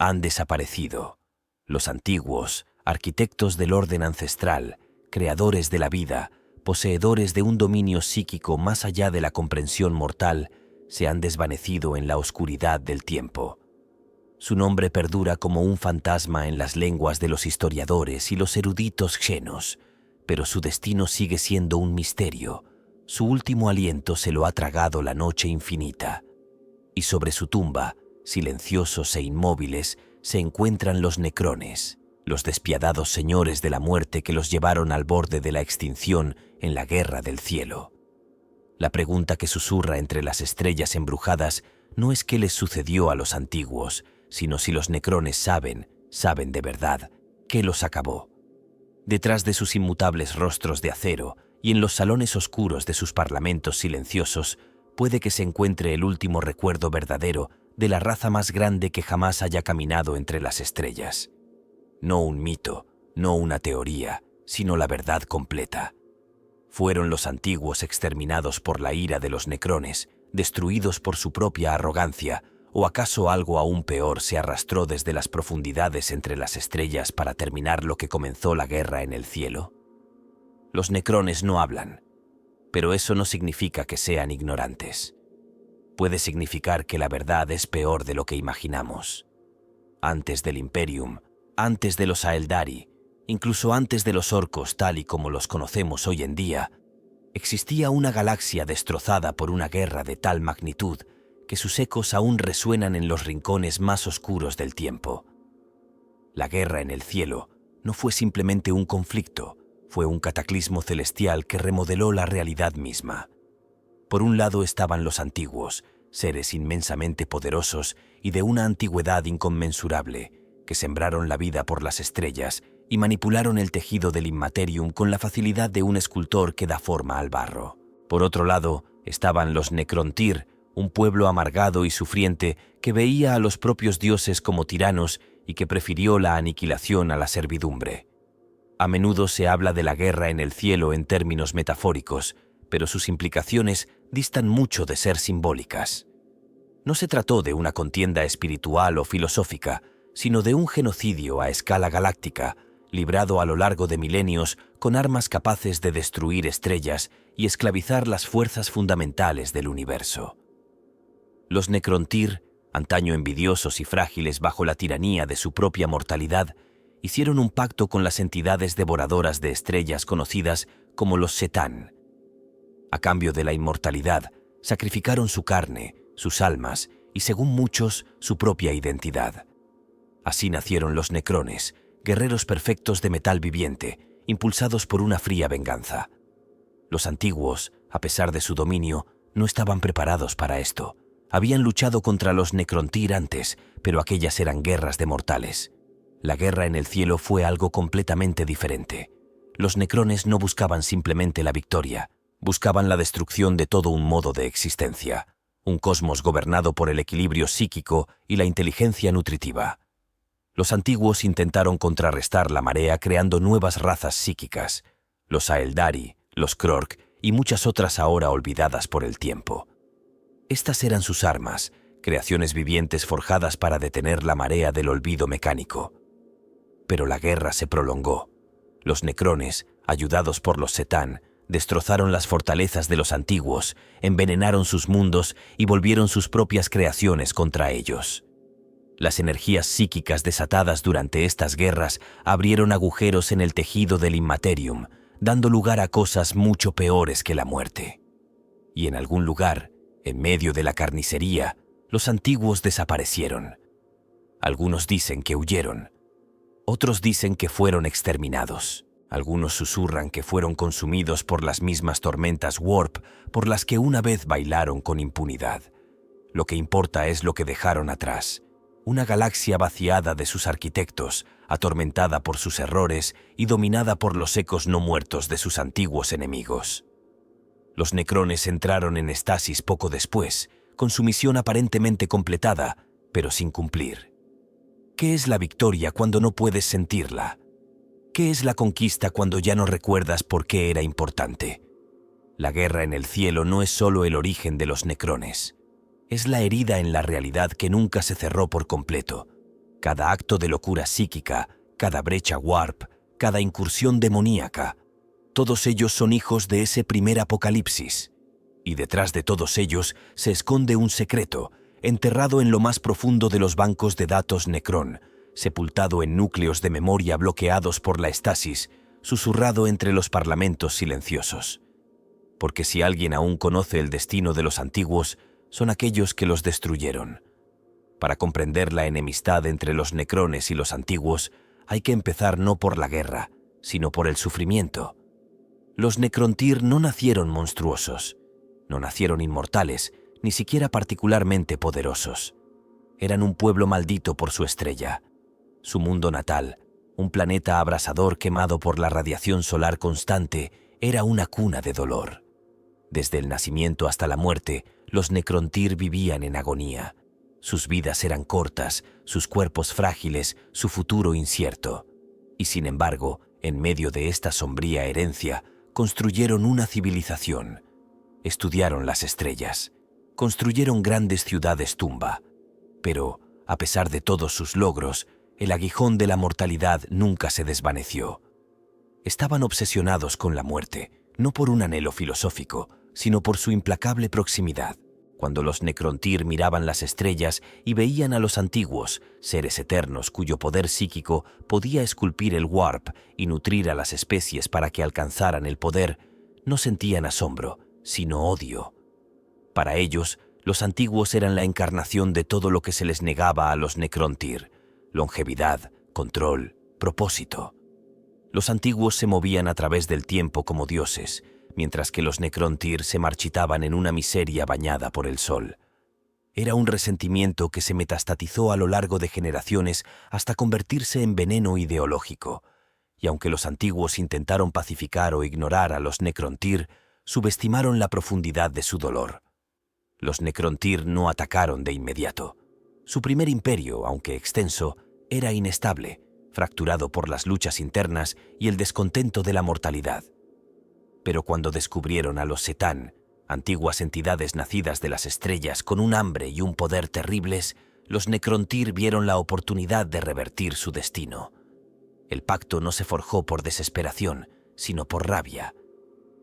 Han desaparecido. Los antiguos, arquitectos del orden ancestral, creadores de la vida, poseedores de un dominio psíquico más allá de la comprensión mortal, se han desvanecido en la oscuridad del tiempo. Su nombre perdura como un fantasma en las lenguas de los historiadores y los eruditos xenos, pero su destino sigue siendo un misterio. Su último aliento se lo ha tragado la noche infinita. Y sobre su tumba, silenciosos e inmóviles, se encuentran los necrones, los despiadados señores de la muerte que los llevaron al borde de la extinción en la guerra del cielo. La pregunta que susurra entre las estrellas embrujadas no es qué les sucedió a los antiguos, sino si los necrones saben de verdad, qué los acabó. Detrás de sus inmutables rostros de acero y en los salones oscuros de sus parlamentos silenciosos, puede que se encuentre el último recuerdo verdadero de la raza más grande que jamás haya caminado entre las estrellas. No un mito, no una teoría, sino la verdad completa. Fueron los antiguos exterminados por la ira de los necrones, destruidos por su propia arrogancia, ¿o acaso algo aún peor se arrastró desde las profundidades entre las estrellas para terminar lo que comenzó la guerra en el cielo? Los necrones no hablan, pero eso no significa que sean ignorantes. Puede significar que la verdad es peor de lo que imaginamos. Antes del Imperium, antes de los Aeldari, incluso antes de los orcos tal y como los conocemos hoy en día, existía una galaxia destrozada por una guerra de tal magnitud que sus ecos aún resuenan en los rincones más oscuros del tiempo. La guerra en el cielo no fue simplemente un conflicto, fue un cataclismo celestial que remodeló la realidad misma. Por un lado estaban los antiguos, seres inmensamente poderosos y de una antigüedad inconmensurable, que sembraron la vida por las estrellas y manipularon el tejido del Immaterium con la facilidad de un escultor que da forma al barro. Por otro lado, estaban los Necrontyr, un pueblo amargado y sufriente que veía a los propios dioses como tiranos y que prefirió la aniquilación a la servidumbre. A menudo se habla de la guerra en el cielo en términos metafóricos, pero sus implicaciones distan mucho de ser simbólicas. No se trató de una contienda espiritual o filosófica, sino de un genocidio a escala galáctica, librado a lo largo de milenios con armas capaces de destruir estrellas y esclavizar las fuerzas fundamentales del universo. Los Necrontyr, antaño envidiosos y frágiles bajo la tiranía de su propia mortalidad, hicieron un pacto con las entidades devoradoras de estrellas conocidas como los Setán. A cambio de la inmortalidad, sacrificaron su carne, sus almas y, según muchos, su propia identidad. Así nacieron los necrones, guerreros perfectos de metal viviente, impulsados por una fría venganza. Los antiguos, a pesar de su dominio, no estaban preparados para esto. Habían luchado contra los Necrontyr antes, pero aquellas eran guerras de mortales. La guerra en el cielo fue algo completamente diferente. Los necrones no buscaban simplemente la victoria, buscaban la destrucción de todo un modo de existencia, un cosmos gobernado por el equilibrio psíquico y la inteligencia nutritiva. Los antiguos intentaron contrarrestar la marea creando nuevas razas psíquicas, los Aeldari, los Krork y muchas otras ahora olvidadas por el tiempo. Estas eran sus armas, creaciones vivientes forjadas para detener la marea del olvido mecánico. Pero la guerra se prolongó. Los necrones, ayudados por los Setán, destrozaron las fortalezas de los antiguos, envenenaron sus mundos y volvieron sus propias creaciones contra ellos. Las energías psíquicas desatadas durante estas guerras abrieron agujeros en el tejido del Immaterium, dando lugar a cosas mucho peores que la muerte. Y en algún lugar, en medio de la carnicería, los antiguos desaparecieron. Algunos dicen que huyeron. Otros dicen que fueron exterminados. Algunos susurran que fueron consumidos por las mismas tormentas Warp por las que una vez bailaron con impunidad. Lo que importa es lo que dejaron atrás. Una galaxia vaciada de sus arquitectos, atormentada por sus errores y dominada por los ecos no muertos de sus antiguos enemigos. Los necrones entraron en estasis poco después, con su misión aparentemente completada, pero sin cumplir. ¿Qué es la victoria cuando no puedes sentirla? ¿Qué es la conquista cuando ya no recuerdas por qué era importante? La guerra en el cielo no es solo el origen de los necrones. Es la herida en la realidad que nunca se cerró por completo. Cada acto de locura psíquica, cada brecha warp, cada incursión demoníaca, todos ellos son hijos de ese primer apocalipsis. Y detrás de todos ellos se esconde un secreto, enterrado en lo más profundo de los bancos de datos Necron, sepultado en núcleos de memoria bloqueados por la estasis, susurrado entre los parlamentos silenciosos. Porque si alguien aún conoce el destino de los antiguos, son aquellos que los destruyeron. Para comprender la enemistad entre los necrones y los antiguos, hay que empezar no por la guerra, sino por el sufrimiento. Los Necrontyr no nacieron monstruosos, no nacieron inmortales, ni siquiera particularmente poderosos. Eran un pueblo maldito por su estrella. Su mundo natal, un planeta abrasador quemado por la radiación solar constante, era una cuna de dolor. Desde el nacimiento hasta la muerte, los Necrontyr vivían en agonía. Sus vidas eran cortas, sus cuerpos frágiles, su futuro incierto. Y sin embargo, en medio de esta sombría herencia, construyeron una civilización. Estudiaron las estrellas. Construyeron grandes ciudades tumba. Pero, a pesar de todos sus logros, el aguijón de la mortalidad nunca se desvaneció. Estaban obsesionados con la muerte, no por un anhelo filosófico, sino por su implacable proximidad. Cuando los Necrontyr miraban las estrellas y veían a los antiguos, seres eternos cuyo poder psíquico podía esculpir el warp y nutrir a las especies para que alcanzaran el poder, no sentían asombro, sino odio. Para ellos, los antiguos eran la encarnación de todo lo que se les negaba a los Necrontyr: longevidad, control, propósito. Los antiguos se movían a través del tiempo como dioses, mientras que los Necrontyr se marchitaban en una miseria bañada por el sol. Era un resentimiento que se metastatizó a lo largo de generaciones hasta convertirse en veneno ideológico, y aunque los antiguos intentaron pacificar o ignorar a los Necrontyr, subestimaron la profundidad de su dolor. Los Necrontyr no atacaron de inmediato. Su primer imperio, aunque extenso, era inestable, fracturado por las luchas internas y el descontento de la mortalidad. Pero cuando descubrieron a los Setán, antiguas entidades nacidas de las estrellas con un hambre y un poder terribles, los Necrontyr vieron la oportunidad de revertir su destino. El pacto no se forjó por desesperación, sino por rabia.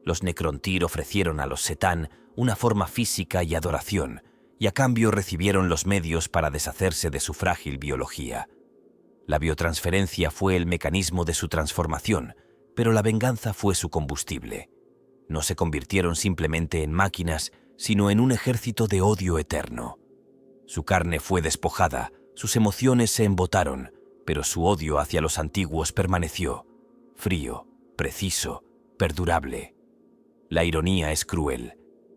Los Necrontyr ofrecieron a los Setán una forma física y adoración, y a cambio recibieron los medios para deshacerse de su frágil biología. La biotransferencia fue el mecanismo de su transformación, pero la venganza fue su combustible. No se convirtieron simplemente en máquinas, sino en un ejército de odio eterno. Su carne fue despojada, sus emociones se embotaron, pero su odio hacia los antiguos permaneció, frío, preciso, perdurable. La ironía es cruel.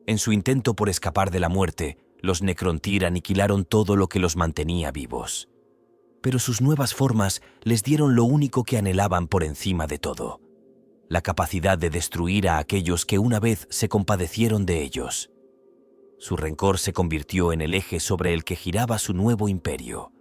En su intento por escapar de la muerte, los Necrontyr aniquilaron todo lo que los mantenía vivos. Pero sus nuevas formas les dieron lo único que anhelaban por encima de todo: la capacidad de destruir a aquellos que una vez se compadecieron de ellos. Su rencor se convirtió en el eje sobre el que giraba su nuevo imperio.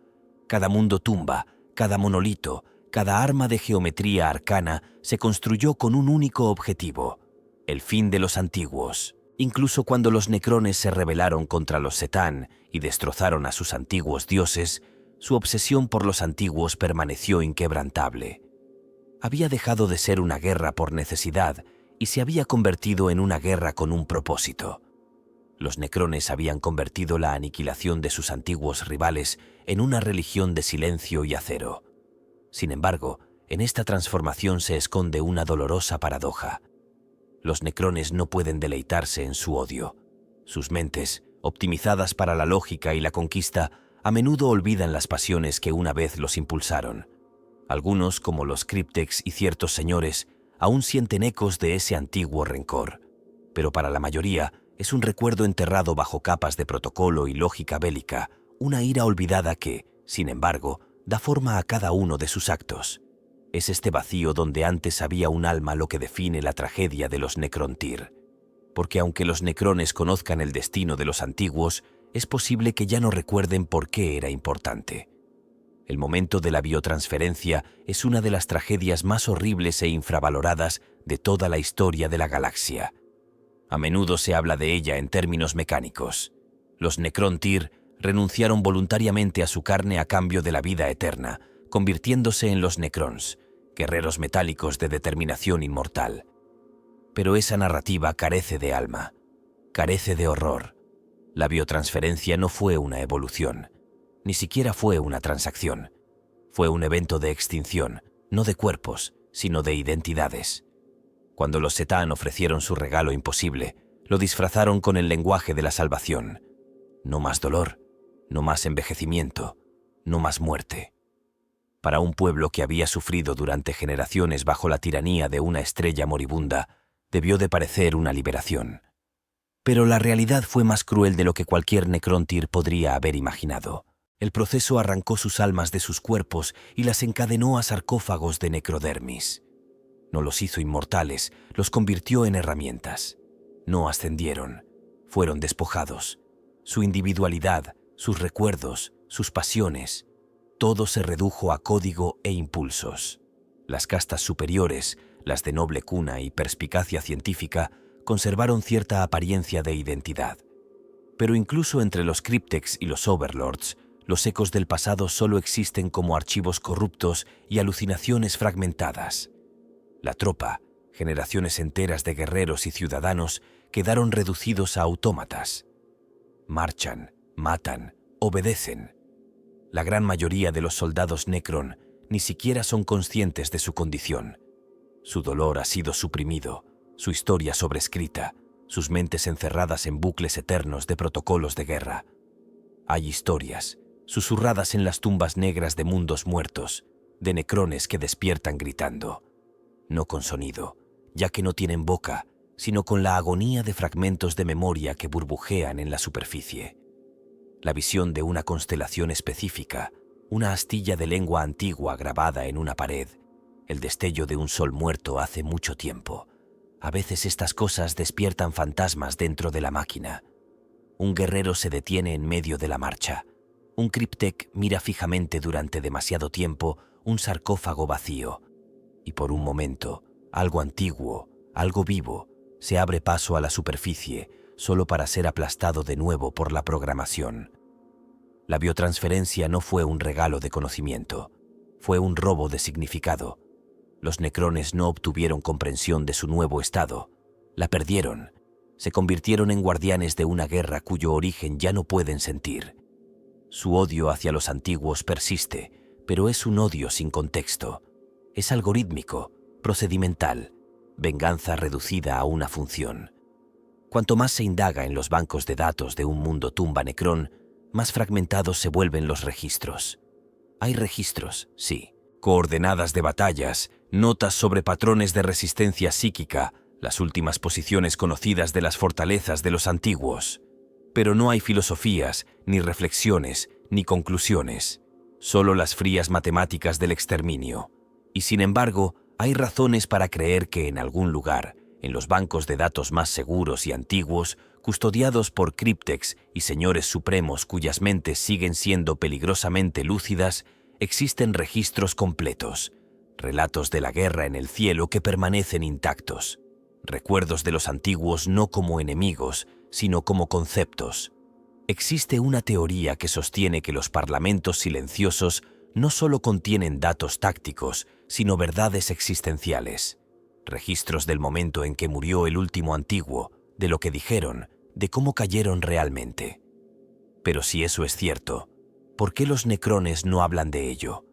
Cada mundo tumba, cada monolito, cada arma de geometría arcana se construyó con un único objetivo: el fin de los antiguos. Incluso cuando los necrones se rebelaron contra los Setán y destrozaron a sus antiguos dioses, su obsesión por los antiguos permaneció inquebrantable. Había dejado de ser una guerra por necesidad y se había convertido en una guerra con un propósito. Los necrones habían convertido la aniquilación de sus antiguos rivales en una religión de silencio y acero. Sin embargo, en esta transformación se esconde una dolorosa paradoja. Los necrones no pueden deleitarse en su odio. Sus mentes, optimizadas para la lógica y la conquista, a menudo olvidan las pasiones que una vez los impulsaron. Algunos, como los Cryptex y ciertos señores, aún sienten ecos de ese antiguo rencor. Pero para la mayoría es un recuerdo enterrado bajo capas de protocolo y lógica bélica, una ira olvidada que, sin embargo, da forma a cada uno de sus actos. Es este vacío donde antes había un alma lo que define la tragedia de los Necrontyr. Porque aunque los necrones conozcan el destino de los antiguos, es posible que ya no recuerden por qué era importante. El momento de la biotransferencia es una de las tragedias más horribles e infravaloradas de toda la historia de la galaxia. A menudo se habla de ella en términos mecánicos. Los Necrontyr, renunciaron voluntariamente a su carne a cambio de la vida eterna, convirtiéndose en los Necrons, guerreros metálicos de determinación inmortal. Pero esa narrativa carece de alma, carece de horror. La biotransferencia no fue una evolución, ni siquiera fue una transacción. Fue un evento de extinción, no de cuerpos, sino de identidades. Cuando los Setán ofrecieron su regalo imposible, lo disfrazaron con el lenguaje de la salvación. No más dolor, no más envejecimiento, no más muerte. Para un pueblo que había sufrido durante generaciones bajo la tiranía de una estrella moribunda, debió de parecer una liberación. Pero la realidad fue más cruel de lo que cualquier Necrontyr podría haber imaginado. El proceso arrancó sus almas de sus cuerpos y las encadenó a sarcófagos de necrodermis. No los hizo inmortales, los convirtió en herramientas. No ascendieron, fueron despojados. Su individualidad, sus recuerdos, sus pasiones, todo se redujo a código e impulsos. Las castas superiores, las de noble cuna y perspicacia científica, conservaron cierta apariencia de identidad. Pero incluso entre los Cryptex y los Overlords, los ecos del pasado solo existen como archivos corruptos y alucinaciones fragmentadas. La tropa, generaciones enteras de guerreros y ciudadanos, quedaron reducidos a autómatas. Marchan, matan, obedecen. La gran mayoría de los soldados Necron ni siquiera son conscientes de su condición. Su dolor ha sido suprimido, su historia sobrescrita, sus mentes encerradas en bucles eternos de protocolos de guerra. Hay historias, susurradas en las tumbas negras de mundos muertos, de necrones que despiertan gritando. No con sonido, ya que no tienen boca, sino con la agonía de fragmentos de memoria que burbujean en la superficie. La visión de una constelación específica, una astilla de lengua antigua grabada en una pared, el destello de un sol muerto hace mucho tiempo. A veces estas cosas despiertan fantasmas dentro de la máquina. Un guerrero se detiene en medio de la marcha. Un Cryptek mira fijamente durante demasiado tiempo un sarcófago vacío. Y por un momento, algo antiguo, algo vivo, se abre paso a la superficie solo para ser aplastado de nuevo por la programación. La biotransferencia no fue un regalo de conocimiento, fue un robo de significado. Los necrones no obtuvieron comprensión de su nuevo estado, la perdieron, se convirtieron en guardianes de una guerra cuyo origen ya no pueden sentir. Su odio hacia los antiguos persiste, pero es un odio sin contexto. Es algorítmico, procedimental, venganza reducida a una función. Cuanto más se indaga en los bancos de datos de un mundo tumba Necron, más fragmentados se vuelven los registros. Hay registros, sí, coordenadas de batallas, notas sobre patrones de resistencia psíquica, las últimas posiciones conocidas de las fortalezas de los antiguos. Pero no hay filosofías, ni reflexiones, ni conclusiones, solo las frías matemáticas del exterminio. Y sin embargo, hay razones para creer que en algún lugar, en los bancos de datos más seguros y antiguos, custodiados por Cryptex y señores supremos cuyas mentes siguen siendo peligrosamente lúcidas, existen registros completos, relatos de la guerra en el cielo que permanecen intactos, recuerdos de los antiguos no como enemigos, sino como conceptos. Existe una teoría que sostiene que los parlamentos silenciosos no solo contienen datos tácticos, sino verdades existenciales, registros del momento en que murió el último antiguo, de lo que dijeron, de cómo cayeron realmente. Pero si eso es cierto, ¿por qué los necrones no hablan de ello?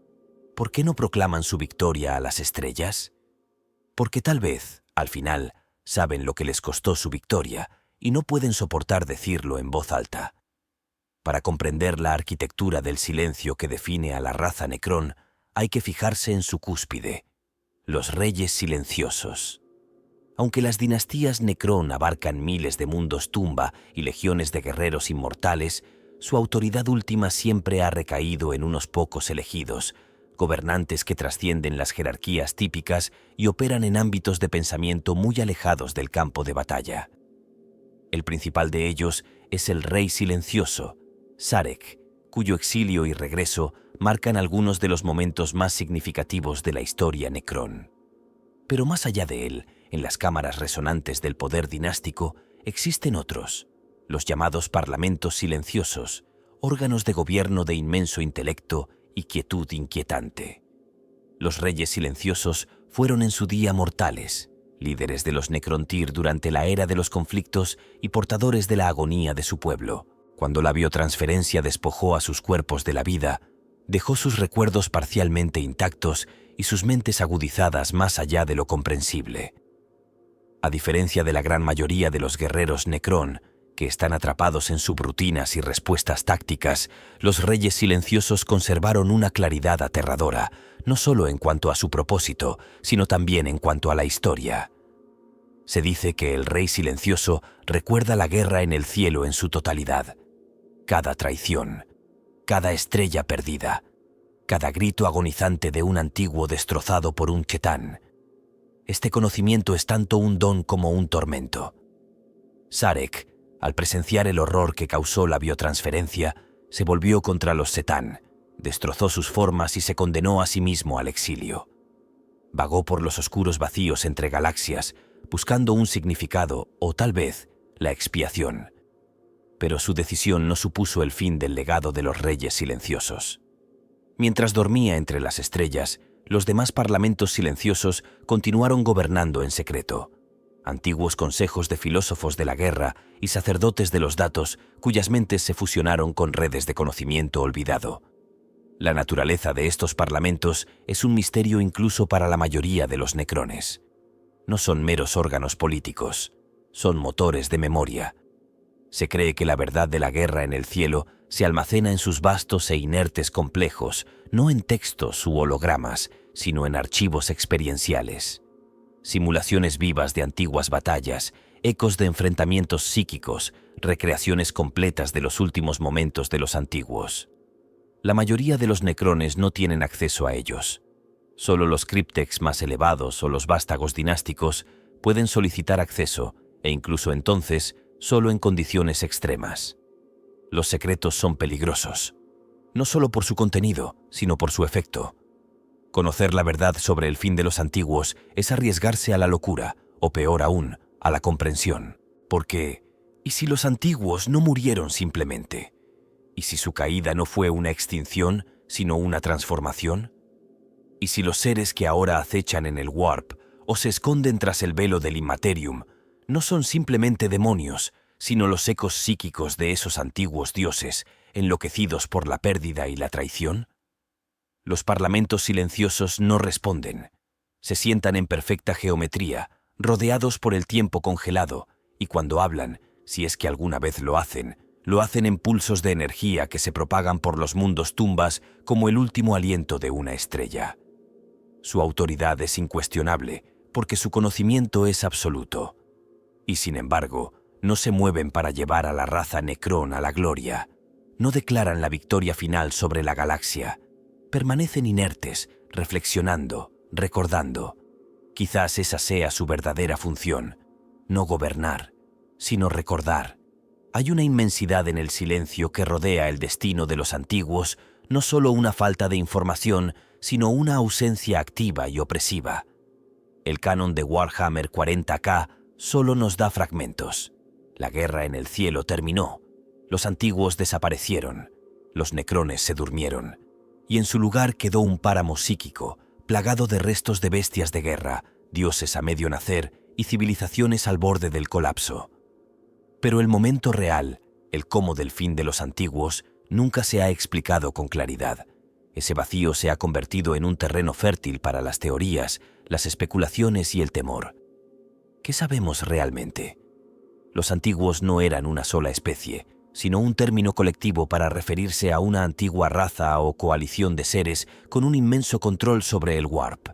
¿Por qué no proclaman su victoria a las estrellas? Porque tal vez, al final, saben lo que les costó su victoria y no pueden soportar decirlo en voz alta. Para comprender la arquitectura del silencio que define a la raza Necron, hay que fijarse en su cúspide, los reyes silenciosos. Aunque las dinastías Necron abarcan miles de mundos tumba y legiones de guerreros inmortales, su autoridad última siempre ha recaído en unos pocos elegidos, gobernantes que trascienden las jerarquías típicas y operan en ámbitos de pensamiento muy alejados del campo de batalla. El principal de ellos es el Rey Silencioso, Sarek, cuyo exilio y regreso marcan algunos de los momentos más significativos de la historia Necron. Pero más allá de él, en las cámaras resonantes del poder dinástico, existen otros, los llamados parlamentos silenciosos, órganos de gobierno de inmenso intelecto y quietud inquietante. Los reyes silenciosos fueron en su día mortales, líderes de los Necrontyr durante la era de los conflictos y portadores de la agonía de su pueblo. Cuando la biotransferencia despojó a sus cuerpos de la vida, dejó sus recuerdos parcialmente intactos y sus mentes agudizadas más allá de lo comprensible. A diferencia de la gran mayoría de los guerreros Necron, que están atrapados en subrutinas y respuestas tácticas, los reyes silenciosos conservaron una claridad aterradora, no solo en cuanto a su propósito, sino también en cuanto a la historia. Se dice que el rey silencioso recuerda la guerra en el cielo en su totalidad. Cada traición, cada estrella perdida, cada grito agonizante de un antiguo destrozado por un chetán. Este conocimiento es tanto un don como un tormento. Sarek, al presenciar el horror que causó la biotransferencia, se volvió contra los Setán, destrozó sus formas y se condenó a sí mismo al exilio. Vagó por los oscuros vacíos entre galaxias, buscando un significado o tal vez la expiación. Pero su decisión no supuso el fin del legado de los reyes silenciosos. Mientras dormía entre las estrellas, los demás parlamentos silenciosos continuaron gobernando en secreto. Antiguos consejos de filósofos de la guerra y sacerdotes de los datos cuyas mentes se fusionaron con redes de conocimiento olvidado. La naturaleza de estos parlamentos es un misterio incluso para la mayoría de los necrones. No son meros órganos políticos, son motores de memoria. Se cree que la verdad de la guerra en el cielo se almacena en sus vastos e inertes complejos, no en textos u hologramas, sino en archivos experienciales. Simulaciones vivas de antiguas batallas, ecos de enfrentamientos psíquicos, recreaciones completas de los últimos momentos de los antiguos. La mayoría de los necrones no tienen acceso a ellos. Solo los críptex más elevados o los vástagos dinásticos pueden solicitar acceso, e incluso entonces, solo en condiciones extremas. Los secretos son peligrosos, no solo por su contenido, sino por su efecto. Conocer la verdad sobre el fin de los antiguos es arriesgarse a la locura, o peor aún, a la comprensión. Porque, ¿y si los antiguos no murieron simplemente? ¿Y si su caída no fue una extinción, sino una transformación? ¿Y si los seres que ahora acechan en el Warp o se esconden tras el velo del Immaterium no son simplemente demonios, sino los ecos psíquicos de esos antiguos dioses, enloquecidos por la pérdida y la traición? Los parlamentos silenciosos no responden. Se sientan en perfecta geometría, rodeados por el tiempo congelado, y cuando hablan, si es que alguna vez lo hacen en pulsos de energía que se propagan por los mundos tumbas como el último aliento de una estrella. Su autoridad es incuestionable, porque su conocimiento es absoluto. Y sin embargo, no se mueven para llevar a la raza Necron a la gloria. No declaran la victoria final sobre la galaxia. Permanecen inertes, reflexionando, recordando. Quizás esa sea su verdadera función. No gobernar, sino recordar. Hay una inmensidad en el silencio que rodea el destino de los antiguos, no solo una falta de información, sino una ausencia activa y opresiva. El canon de Warhammer 40K solo nos da fragmentos. La guerra en el cielo terminó. Los antiguos desaparecieron. Los necrones se durmieron. Y en su lugar quedó un páramo psíquico, plagado de restos de bestias de guerra, dioses a medio nacer y civilizaciones al borde del colapso. Pero el momento real, el cómo del fin de los antiguos, nunca se ha explicado con claridad. Ese vacío se ha convertido en un terreno fértil para las teorías, las especulaciones y el temor. ¿Qué sabemos realmente? Los antiguos no eran una sola especie, sino un término colectivo para referirse a una antigua raza o coalición de seres con un inmenso control sobre el Warp.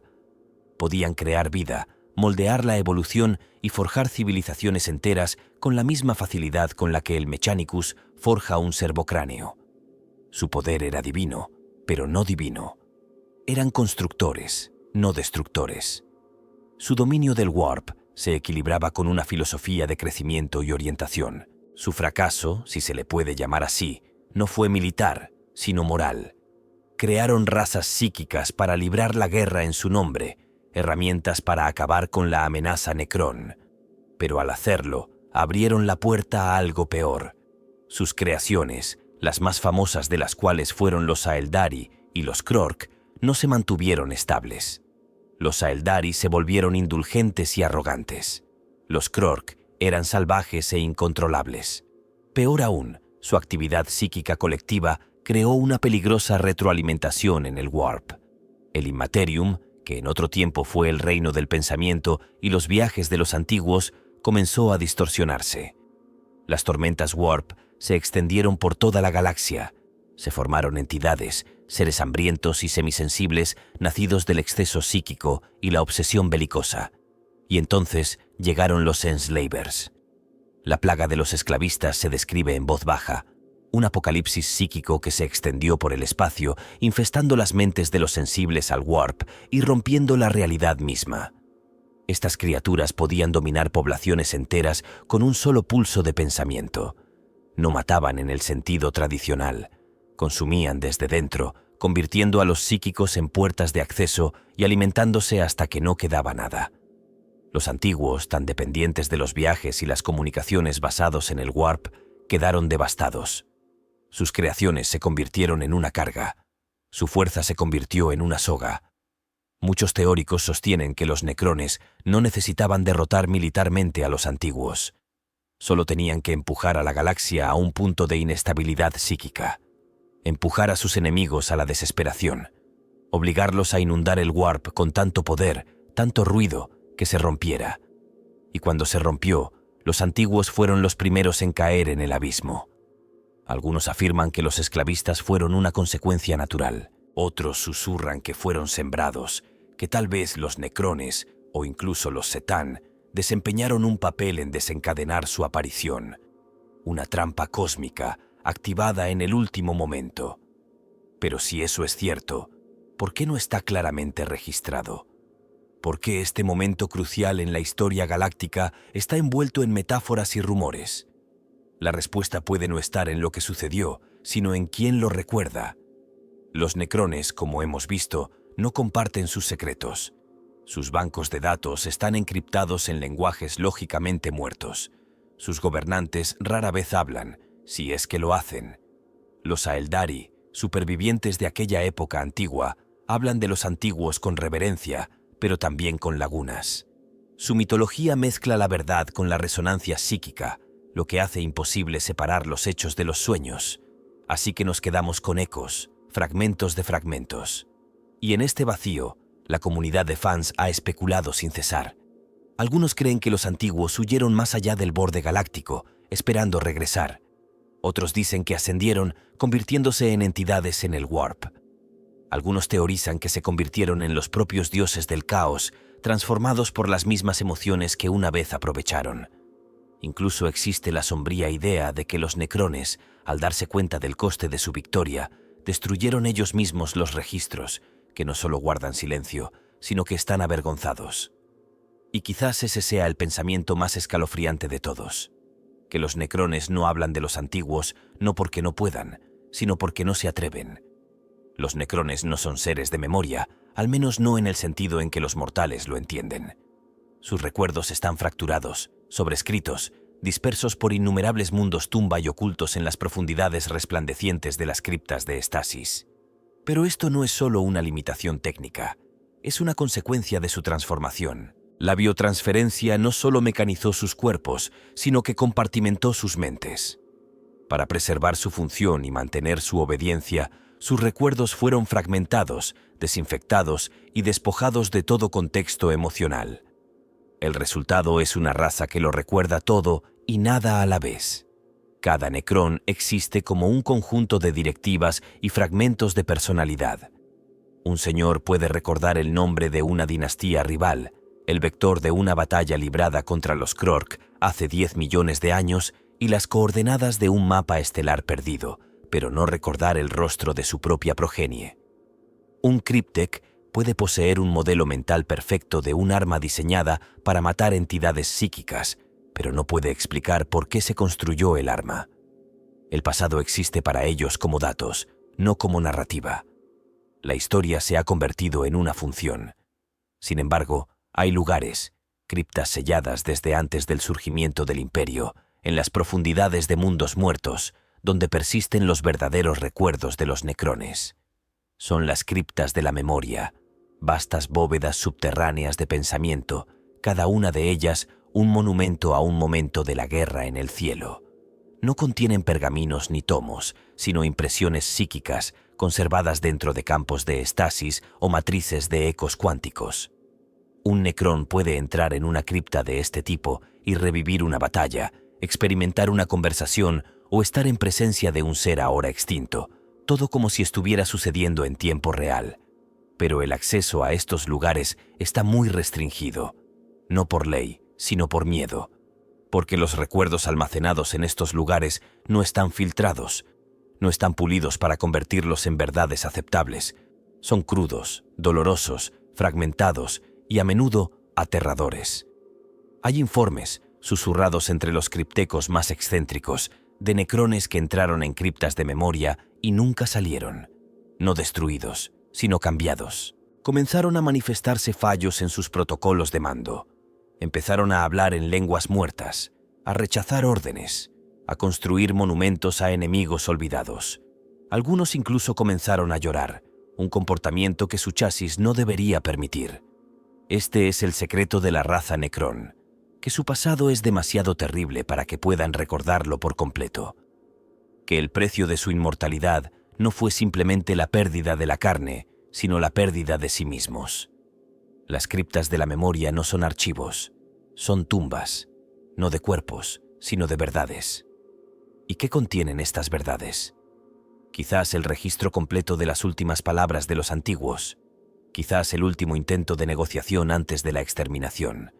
Podían crear vida, moldear la evolución y forjar civilizaciones enteras con la misma facilidad con la que el Mechanicus forja un servocráneo. Su poder era divino, pero no divino. Eran constructores, no destructores. Su dominio del Warp se equilibraba con una filosofía de crecimiento y orientación. Su fracaso, si se le puede llamar así, no fue militar, sino moral. Crearon razas psíquicas para librar la guerra en su nombre, herramientas para acabar con la amenaza Necron. Pero al hacerlo, abrieron la puerta a algo peor. Sus creaciones, las más famosas de las cuales fueron los Aeldari y los Krork, no se mantuvieron estables. Los Aeldari se volvieron indulgentes y arrogantes. Los Krork eran salvajes e incontrolables. Peor aún, su actividad psíquica colectiva creó una peligrosa retroalimentación en el Warp. El Immaterium, que en otro tiempo fue el reino del pensamiento y los viajes de los antiguos, comenzó a distorsionarse. Las tormentas Warp se extendieron por toda la galaxia. Se formaron entidades, seres hambrientos y semisensibles nacidos del exceso psíquico y la obsesión belicosa. Y entonces llegaron los Enslavers. La plaga de los esclavistas se describe en voz baja, un apocalipsis psíquico que se extendió por el espacio, infestando las mentes de los sensibles al Warp y rompiendo la realidad misma. Estas criaturas podían dominar poblaciones enteras con un solo pulso de pensamiento. No mataban en el sentido tradicional, consumían desde dentro, convirtiendo a los psíquicos en puertas de acceso y alimentándose hasta que no quedaba nada. Los antiguos, tan dependientes de los viajes y las comunicaciones basados en el Warp, quedaron devastados. Sus creaciones se convirtieron en una carga. Su fuerza se convirtió en una soga. Muchos teóricos sostienen que los necrones no necesitaban derrotar militarmente a los antiguos. Solo tenían que empujar a la galaxia a un punto de inestabilidad psíquica. Empujar a sus enemigos a la desesperación. Obligarlos a inundar el Warp con tanto poder, tanto ruido, que se rompiera. Y cuando se rompió, los antiguos fueron los primeros en caer en el abismo. Algunos afirman que los esclavistas fueron una consecuencia natural. Otros susurran que fueron sembrados, que tal vez los necrones, o incluso los setán, desempeñaron un papel en desencadenar su aparición. Una trampa cósmica, activada en el último momento. Pero si eso es cierto, ¿por qué no está claramente registrado? ¿Por qué este momento crucial en la historia galáctica está envuelto en metáforas y rumores? La respuesta puede no estar en lo que sucedió, sino en quién lo recuerda. Los necrones, como hemos visto, no comparten sus secretos. Sus bancos de datos están encriptados en lenguajes lógicamente muertos. Sus gobernantes rara vez hablan, si es que lo hacen. Los Aeldari, supervivientes de aquella época antigua, hablan de los antiguos con reverencia, pero también con lagunas. Su mitología mezcla la verdad con la resonancia psíquica, lo que hace imposible separar los hechos de los sueños. Así que nos quedamos con ecos, fragmentos de fragmentos. Y en este vacío, la comunidad de fans ha especulado sin cesar. Algunos creen que los antiguos huyeron más allá del borde galáctico, esperando regresar. Otros dicen que ascendieron, convirtiéndose en entidades en el Warp. Algunos teorizan que se convirtieron en los propios dioses del caos, transformados por las mismas emociones que una vez aprovecharon. Incluso existe la sombría idea de que los necrones, al darse cuenta del coste de su victoria, destruyeron ellos mismos los registros, que no solo guardan silencio, sino que están avergonzados. Y quizás ese sea el pensamiento más escalofriante de todos, que los necrones no hablan de los antiguos no porque no puedan, sino porque no se atreven. Los necrones no son seres de memoria, al menos no en el sentido en que los mortales lo entienden. Sus recuerdos están fracturados, sobrescritos, dispersos por innumerables mundos tumba y ocultos en las profundidades resplandecientes de las criptas de estasis. Pero esto no es solo una limitación técnica, es una consecuencia de su transformación. La biotransferencia no solo mecanizó sus cuerpos, sino que compartimentó sus mentes. Para preservar su función y mantener su obediencia, sus recuerdos fueron fragmentados, desinfectados y despojados de todo contexto emocional. El resultado es una raza que lo recuerda todo y nada a la vez. Cada necrón existe como un conjunto de directivas y fragmentos de personalidad. Un señor puede recordar el nombre de una dinastía rival, el vector de una batalla librada contra los Krork hace 10 millones de años y las coordenadas de un mapa estelar perdido, pero no recordar el rostro de su propia progenie. Un Cryptek puede poseer un modelo mental perfecto de un arma diseñada para matar entidades psíquicas, pero no puede explicar por qué se construyó el arma. El pasado existe para ellos como datos, no como narrativa. La historia se ha convertido en una función. Sin embargo, hay lugares, criptas selladas desde antes del surgimiento del Imperio, en las profundidades de mundos muertos, donde persisten los verdaderos recuerdos de los necrones. Son las criptas de la memoria, vastas bóvedas subterráneas de pensamiento, cada una de ellas un monumento a un momento de la guerra en el cielo. No contienen pergaminos ni tomos, sino impresiones psíquicas conservadas dentro de campos de estasis o matrices de ecos cuánticos. Un necrón puede entrar en una cripta de este tipo y revivir una batalla, experimentar una conversación o estar en presencia de un ser ahora extinto, todo como si estuviera sucediendo en tiempo real. Pero el acceso a estos lugares está muy restringido, no por ley, sino por miedo, porque los recuerdos almacenados en estos lugares no están filtrados, no están pulidos para convertirlos en verdades aceptables. Son crudos, dolorosos, fragmentados y a menudo aterradores. Hay informes, susurrados entre los criptecos más excéntricos, de necrones que entraron en criptas de memoria y nunca salieron, no destruidos, sino cambiados. Comenzaron a manifestarse fallos en sus protocolos de mando. Empezaron a hablar en lenguas muertas, a rechazar órdenes, a construir monumentos a enemigos olvidados. Algunos incluso comenzaron a llorar, un comportamiento que su chasis no debería permitir. Este es el secreto de la raza Necrón, que su pasado es demasiado terrible para que puedan recordarlo por completo. Que el precio de su inmortalidad no fue simplemente la pérdida de la carne, sino la pérdida de sí mismos. Las criptas de la memoria no son archivos, son tumbas, no de cuerpos, sino de verdades. ¿Y qué contienen estas verdades? Quizás el registro completo de las últimas palabras de los antiguos, quizás el último intento de negociación antes de la exterminación,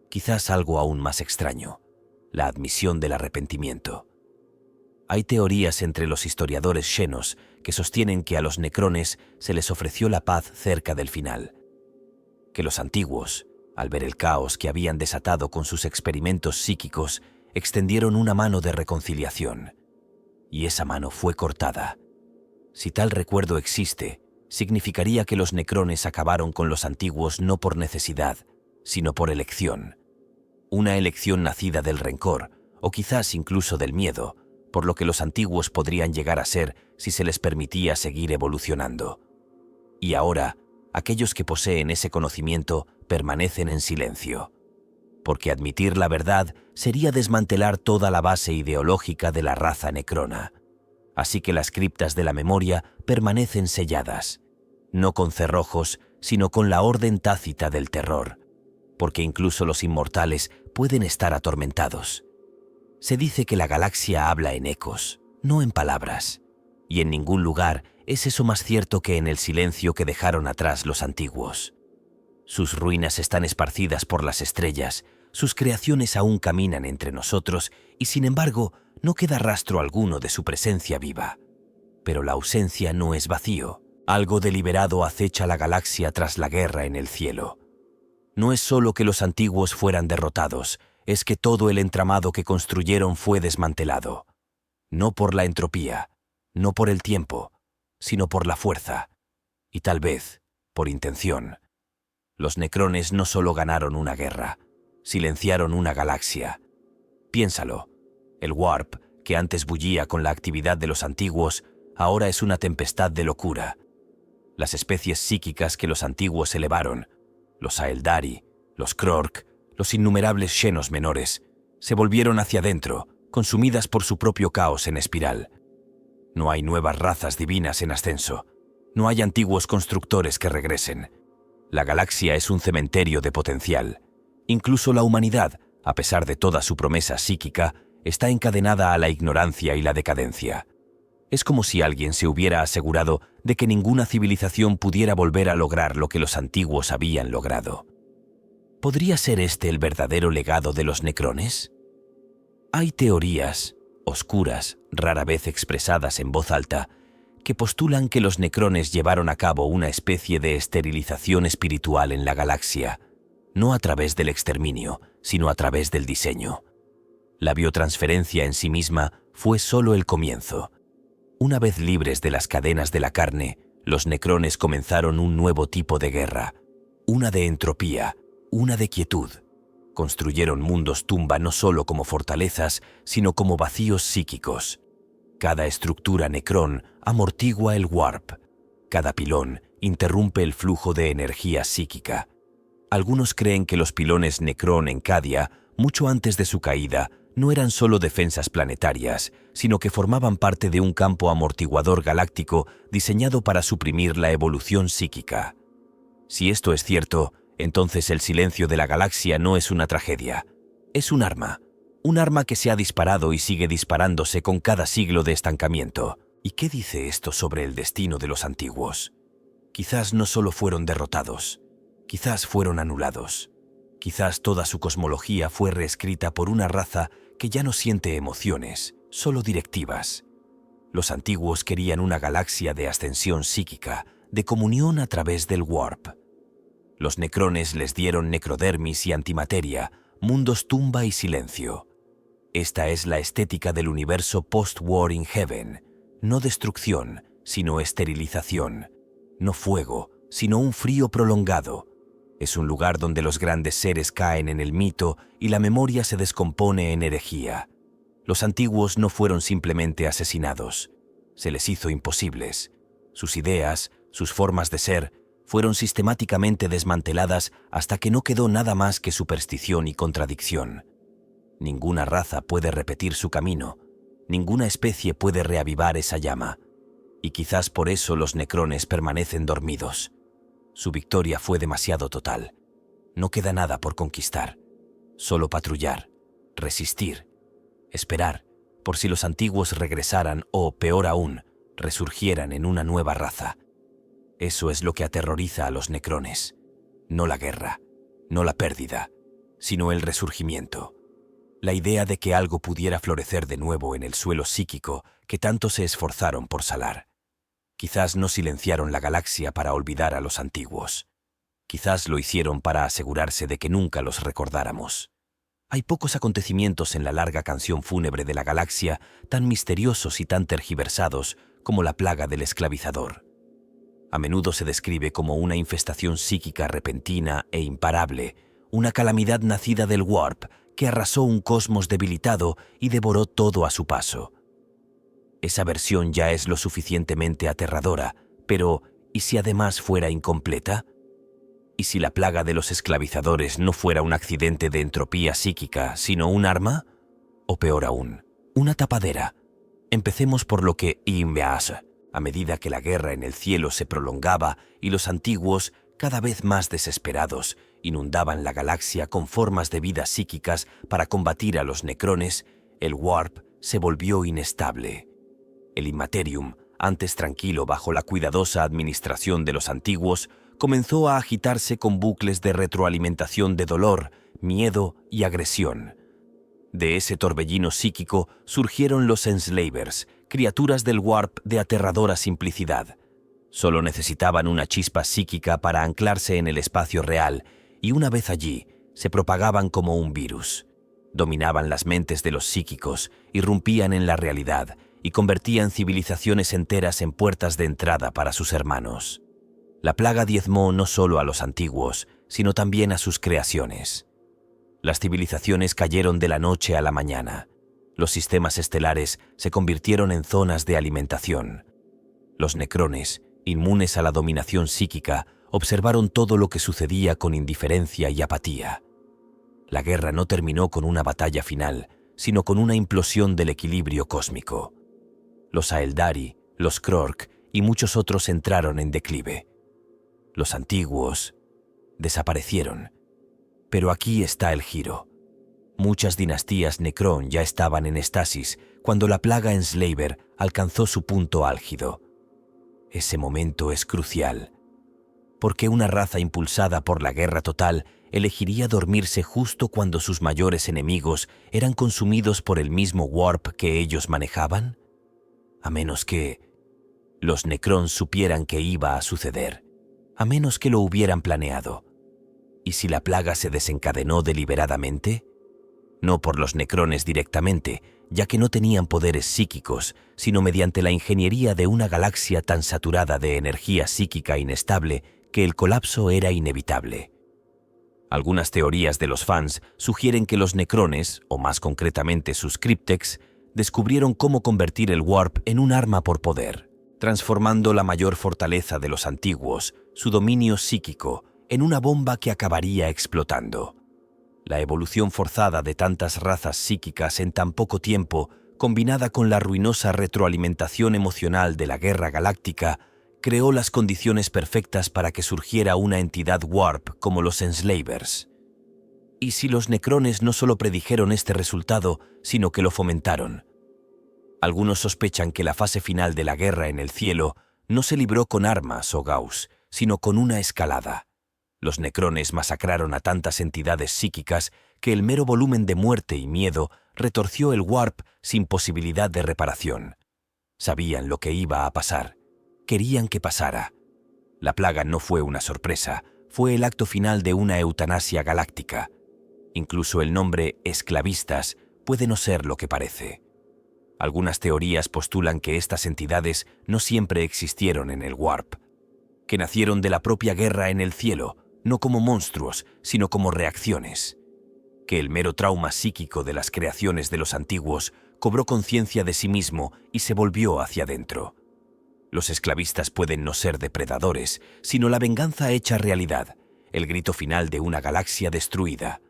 quizás algo aún más extraño, la admisión del arrepentimiento. Hay teorías entre los historiadores xenos que sostienen que a los necrones se les ofreció la paz cerca del final, que los antiguos, al ver el caos que habían desatado con sus experimentos psíquicos, extendieron una mano de reconciliación, y esa mano fue cortada. Si tal recuerdo existe, significaría que los necrones acabaron con los antiguos no por necesidad, sino por elección. Una elección nacida del rencor, o quizás incluso del miedo, por lo que los antiguos podrían llegar a ser si se les permitía seguir evolucionando. Y ahora, aquellos que poseen ese conocimiento permanecen en silencio, porque admitir la verdad sería desmantelar toda la base ideológica de la raza necrona. Así que las criptas de la memoria permanecen selladas, no con cerrojos, sino con la orden tácita del terror, porque incluso los inmortales pueden estar atormentados. Se dice que la galaxia habla en ecos, no en palabras, y en ningún lugar es eso más cierto que en el silencio que dejaron atrás los antiguos. Sus ruinas están esparcidas por las estrellas, sus creaciones aún caminan entre nosotros y sin embargo no queda rastro alguno de su presencia viva. Pero la ausencia no es vacío. Algo deliberado acecha la galaxia tras la guerra en el cielo. No es solo que los antiguos fueran derrotados, es que todo el entramado que construyeron fue desmantelado. No por la entropía, no por el tiempo, sino por la fuerza, y tal vez por intención. Los necrones no solo ganaron una guerra, silenciaron una galaxia. Piénsalo, el warp, que antes bullía con la actividad de los antiguos, ahora es una tempestad de locura. Las especies psíquicas que los antiguos elevaron, los Aeldari, los Krork, los innumerables xenos menores, se volvieron hacia adentro, consumidas por su propio caos en espiral. No hay nuevas razas divinas en ascenso, no hay antiguos constructores que regresen. La galaxia es un cementerio de potencial. Incluso la humanidad, a pesar de toda su promesa psíquica, está encadenada a la ignorancia y la decadencia. Es como si alguien se hubiera asegurado de que ninguna civilización pudiera volver a lograr lo que los antiguos habían logrado. ¿Podría ser este el verdadero legado de los necrones? Hay teorías, oscuras, rara vez expresadas en voz alta, que postulan que los necrones llevaron a cabo una especie de esterilización espiritual en la galaxia, no a través del exterminio, sino a través del diseño. La biotransferencia en sí misma fue solo el comienzo. Una vez libres de las cadenas de la carne, los necrones comenzaron un nuevo tipo de guerra, una de entropía, una de quietud. Construyeron mundos tumba no solo como fortalezas, sino como vacíos psíquicos. Cada estructura Necrón amortigua el warp. Cada pilón interrumpe el flujo de energía psíquica. Algunos creen que los pilones Necrón en Cadia, mucho antes de su caída, no eran solo defensas planetarias, sino que formaban parte de un campo amortiguador galáctico diseñado para suprimir la evolución psíquica. Si esto es cierto, entonces el silencio de la galaxia no es una tragedia. Es un arma que se ha disparado y sigue disparándose con cada siglo de estancamiento. ¿Y qué dice esto sobre el destino de los antiguos? Quizás no solo fueron derrotados, quizás fueron anulados. Quizás toda su cosmología fue reescrita por una raza que ya no siente emociones, solo directivas. Los antiguos querían una galaxia de ascensión psíquica, de comunión a través del warp. Los necrones les dieron necrodermis y antimateria, mundos tumba y silencio. Esta es la estética del universo post-war in heaven. No destrucción, sino esterilización. No fuego, sino un frío prolongado. Es un lugar donde los grandes seres caen en el mito y la memoria se descompone en herejía. Los antiguos no fueron simplemente asesinados. Se les hizo imposibles. Sus ideas, sus formas de ser, fueron sistemáticamente desmanteladas hasta que no quedó nada más que superstición y contradicción. Ninguna raza puede repetir su camino. Ninguna especie puede reavivar esa llama. Y quizás por eso los necrones permanecen dormidos. Su victoria fue demasiado total. No queda nada por conquistar. Solo patrullar, resistir, esperar, por si los antiguos regresaran o, peor aún, resurgieran en una nueva raza. Eso es lo que aterroriza a los necrones. No la guerra, no la pérdida, sino el resurgimiento. La idea de que algo pudiera florecer de nuevo en el suelo psíquico que tanto se esforzaron por salar. Quizás no silenciaron la galaxia para olvidar a los antiguos. Quizás lo hicieron para asegurarse de que nunca los recordáramos. Hay pocos acontecimientos en la larga canción fúnebre de la galaxia tan misteriosos y tan tergiversados como la plaga del esclavizador. A menudo se describe como una infestación psíquica repentina e imparable, una calamidad nacida del warp que arrasó un cosmos debilitado y devoró todo a su paso. Esa versión ya es lo suficientemente aterradora, pero ¿y si además fuera incompleta? ¿Y si la plaga de los esclavizadores no fuera un accidente de entropía psíquica, sino un arma? O peor aún, una tapadera. Empecemos por lo que Imbeas. A medida que la guerra en el cielo se prolongaba y los antiguos, cada vez más desesperados, inundaban la galaxia con formas de vida psíquicas para combatir a los necrones, el warp se volvió inestable. El Immaterium, antes tranquilo bajo la cuidadosa administración de los antiguos, comenzó a agitarse con bucles de retroalimentación de dolor, miedo y agresión. De ese torbellino psíquico surgieron los Enslavers, criaturas del warp de aterradora simplicidad. Solo necesitaban una chispa psíquica para anclarse en el espacio real, y una vez allí, se propagaban como un virus. Dominaban las mentes de los psíquicos, irrumpían en la realidad, y convertían civilizaciones enteras en puertas de entrada para sus hermanos. La plaga diezmó no solo a los antiguos, sino también a sus creaciones. Las civilizaciones cayeron de la noche a la mañana. Los sistemas estelares se convirtieron en zonas de alimentación. Los necrones, inmunes a la dominación psíquica, observaron todo lo que sucedía con indiferencia y apatía. La guerra no terminó con una batalla final, sino con una implosión del equilibrio cósmico. Los Aeldari, los Krork y muchos otros entraron en declive. Los antiguos desaparecieron. Pero aquí está el giro. Muchas dinastías Necrón ya estaban en estasis cuando la plaga Enslaver alcanzó su punto álgido. Ese momento es crucial. ¿Por qué una raza impulsada por la guerra total elegiría dormirse justo cuando sus mayores enemigos eran consumidos por el mismo warp que ellos manejaban? A menos que los Necrón supieran que iba a suceder, a menos que lo hubieran planeado. ¿Y si la plaga se desencadenó deliberadamente? No por los necrones directamente, ya que no tenían poderes psíquicos, sino mediante la ingeniería de una galaxia tan saturada de energía psíquica inestable que el colapso era inevitable. Algunas teorías de los fans sugieren que los necrones, o más concretamente sus cryptex, descubrieron cómo convertir el Warp en un arma por poder, transformando la mayor fortaleza de los antiguos, su dominio psíquico, en una bomba que acabaría explotando. La evolución forzada de tantas razas psíquicas en tan poco tiempo, combinada con la ruinosa retroalimentación emocional de la guerra galáctica, creó las condiciones perfectas para que surgiera una entidad Warp como los Enslavers. ¿Y si los Necrones no solo predijeron este resultado, sino que lo fomentaron? Algunos sospechan que la fase final de la guerra en el cielo no se libró con armas o Gauss, sino con una escalada. Los Necrones masacraron a tantas entidades psíquicas que el mero volumen de muerte y miedo retorció el Warp sin posibilidad de reparación. Sabían lo que iba a pasar. Querían que pasara. La plaga no fue una sorpresa, fue el acto final de una eutanasia galáctica. Incluso el nombre esclavistas puede no ser lo que parece. Algunas teorías postulan que estas entidades no siempre existieron en el Warp, que nacieron de la propia guerra en el cielo, no como monstruos, sino como reacciones, que el mero trauma psíquico de las creaciones de los antiguos cobró conciencia de sí mismo y se volvió hacia adentro. Los esclavistas pueden no ser depredadores, sino la venganza hecha realidad, el grito final de una galaxia destruida.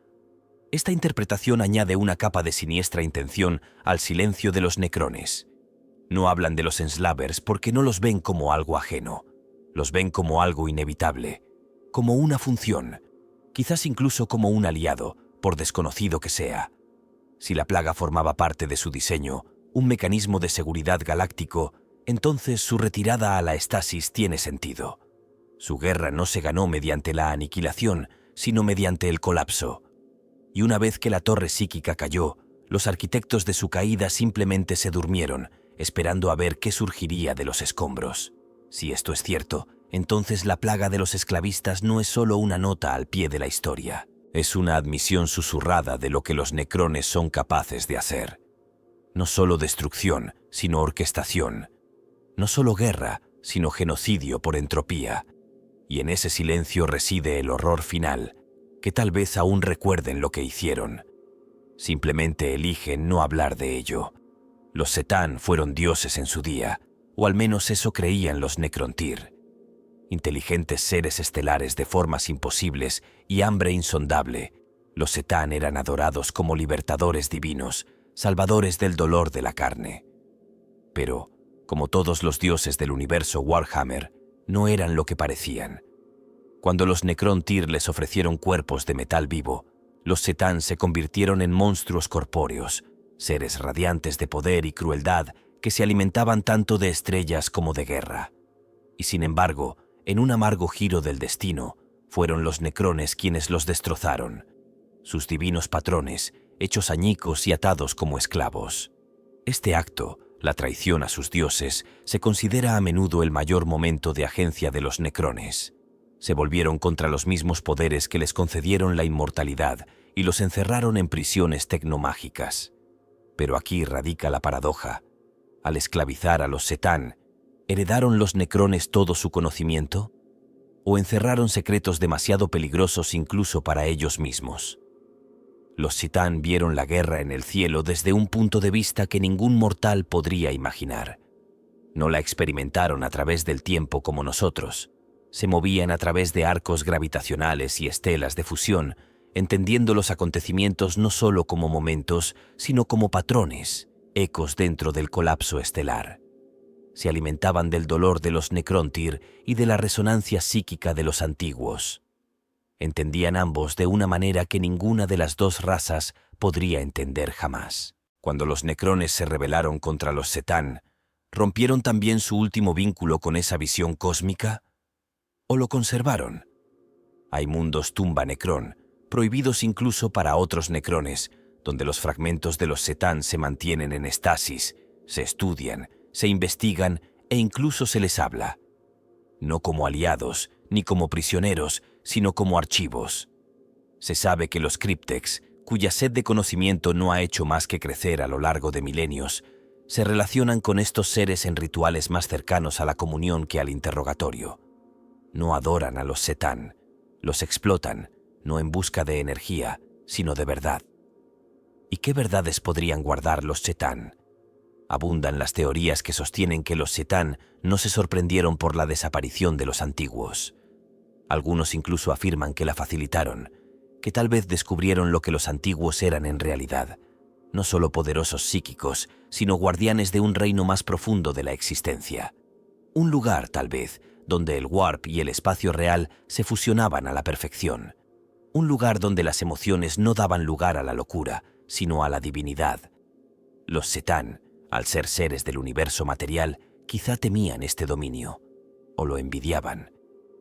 Esta interpretación añade una capa de siniestra intención al silencio de los Necrones. No hablan de los Enslavers porque no los ven como algo ajeno, los ven como algo inevitable, como una función, quizás incluso como un aliado, por desconocido que sea. Si la plaga formaba parte de su diseño, un mecanismo de seguridad galáctico, entonces su retirada a la estasis tiene sentido. Su guerra no se ganó mediante la aniquilación, sino mediante el colapso. Y una vez que la torre psíquica cayó, los arquitectos de su caída simplemente se durmieron, esperando a ver qué surgiría de los escombros. Si esto es cierto, entonces la plaga de los esclavistas no es solo una nota al pie de la historia. Es una admisión susurrada de lo que los Necrones son capaces de hacer. No solo destrucción, sino orquestación. No solo guerra, sino genocidio por entropía. Y en ese silencio reside el horror final, que tal vez aún recuerden lo que hicieron. Simplemente eligen no hablar de ello. Los Setán fueron dioses en su día, o al menos eso creían los Necrontyr. Inteligentes seres estelares de formas imposibles y hambre insondable, los Setán eran adorados como libertadores divinos, salvadores del dolor de la carne. Pero, como todos los dioses del universo Warhammer, no eran lo que parecían. Cuando los Necrontyr les ofrecieron cuerpos de metal vivo, los Setán se convirtieron en monstruos corpóreos, seres radiantes de poder y crueldad que se alimentaban tanto de estrellas como de guerra. Y sin embargo, en un amargo giro del destino, fueron los Necrones quienes los destrozaron, sus divinos patrones, hechos añicos y atados como esclavos. Este acto, la traición a sus dioses, se considera a menudo el mayor momento de agencia de los Necrones. Se volvieron contra los mismos poderes que les concedieron la inmortalidad y los encerraron en prisiones tecnomágicas. Pero aquí radica la paradoja. Al esclavizar a los Setán, ¿heredaron los Necrones todo su conocimiento? ¿O encerraron secretos demasiado peligrosos incluso para ellos mismos? Los Setán vieron la guerra en el cielo desde un punto de vista que ningún mortal podría imaginar. No la experimentaron a través del tiempo como nosotros. Se movían a través de arcos gravitacionales y estelas de fusión, entendiendo los acontecimientos no solo como momentos, sino como patrones, ecos dentro del colapso estelar. Se alimentaban del dolor de los Necrontyr y de la resonancia psíquica de los antiguos. Entendían ambos de una manera que ninguna de las dos razas podría entender jamás. Cuando los Necrones se rebelaron contra los Setán, ¿rompieron también su último vínculo con esa visión cósmica? ¿O lo conservaron? Hay mundos tumba Necrón, prohibidos incluso para otros Necrones, donde los fragmentos de los Setán se mantienen en estasis, se estudian, se investigan e incluso se les habla. No como aliados, ni como prisioneros, sino como archivos. Se sabe que los Cryptex, cuya sed de conocimiento no ha hecho más que crecer a lo largo de milenios, se relacionan con estos seres en rituales más cercanos a la comunión que al interrogatorio. No adoran a los Setán, los explotan, no en busca de energía, sino de verdad. ¿Y qué verdades podrían guardar los Setán? Abundan las teorías que sostienen que los Setán no se sorprendieron por la desaparición de los antiguos. Algunos incluso afirman que la facilitaron, que tal vez descubrieron lo que los antiguos eran en realidad, no solo poderosos psíquicos, sino guardianes de un reino más profundo de la existencia. Un lugar, tal vez, donde el warp y el espacio real se fusionaban a la perfección. Un lugar donde las emociones no daban lugar a la locura, sino a la divinidad. Los Setán, al ser seres del universo material, quizá temían este dominio, o lo envidiaban,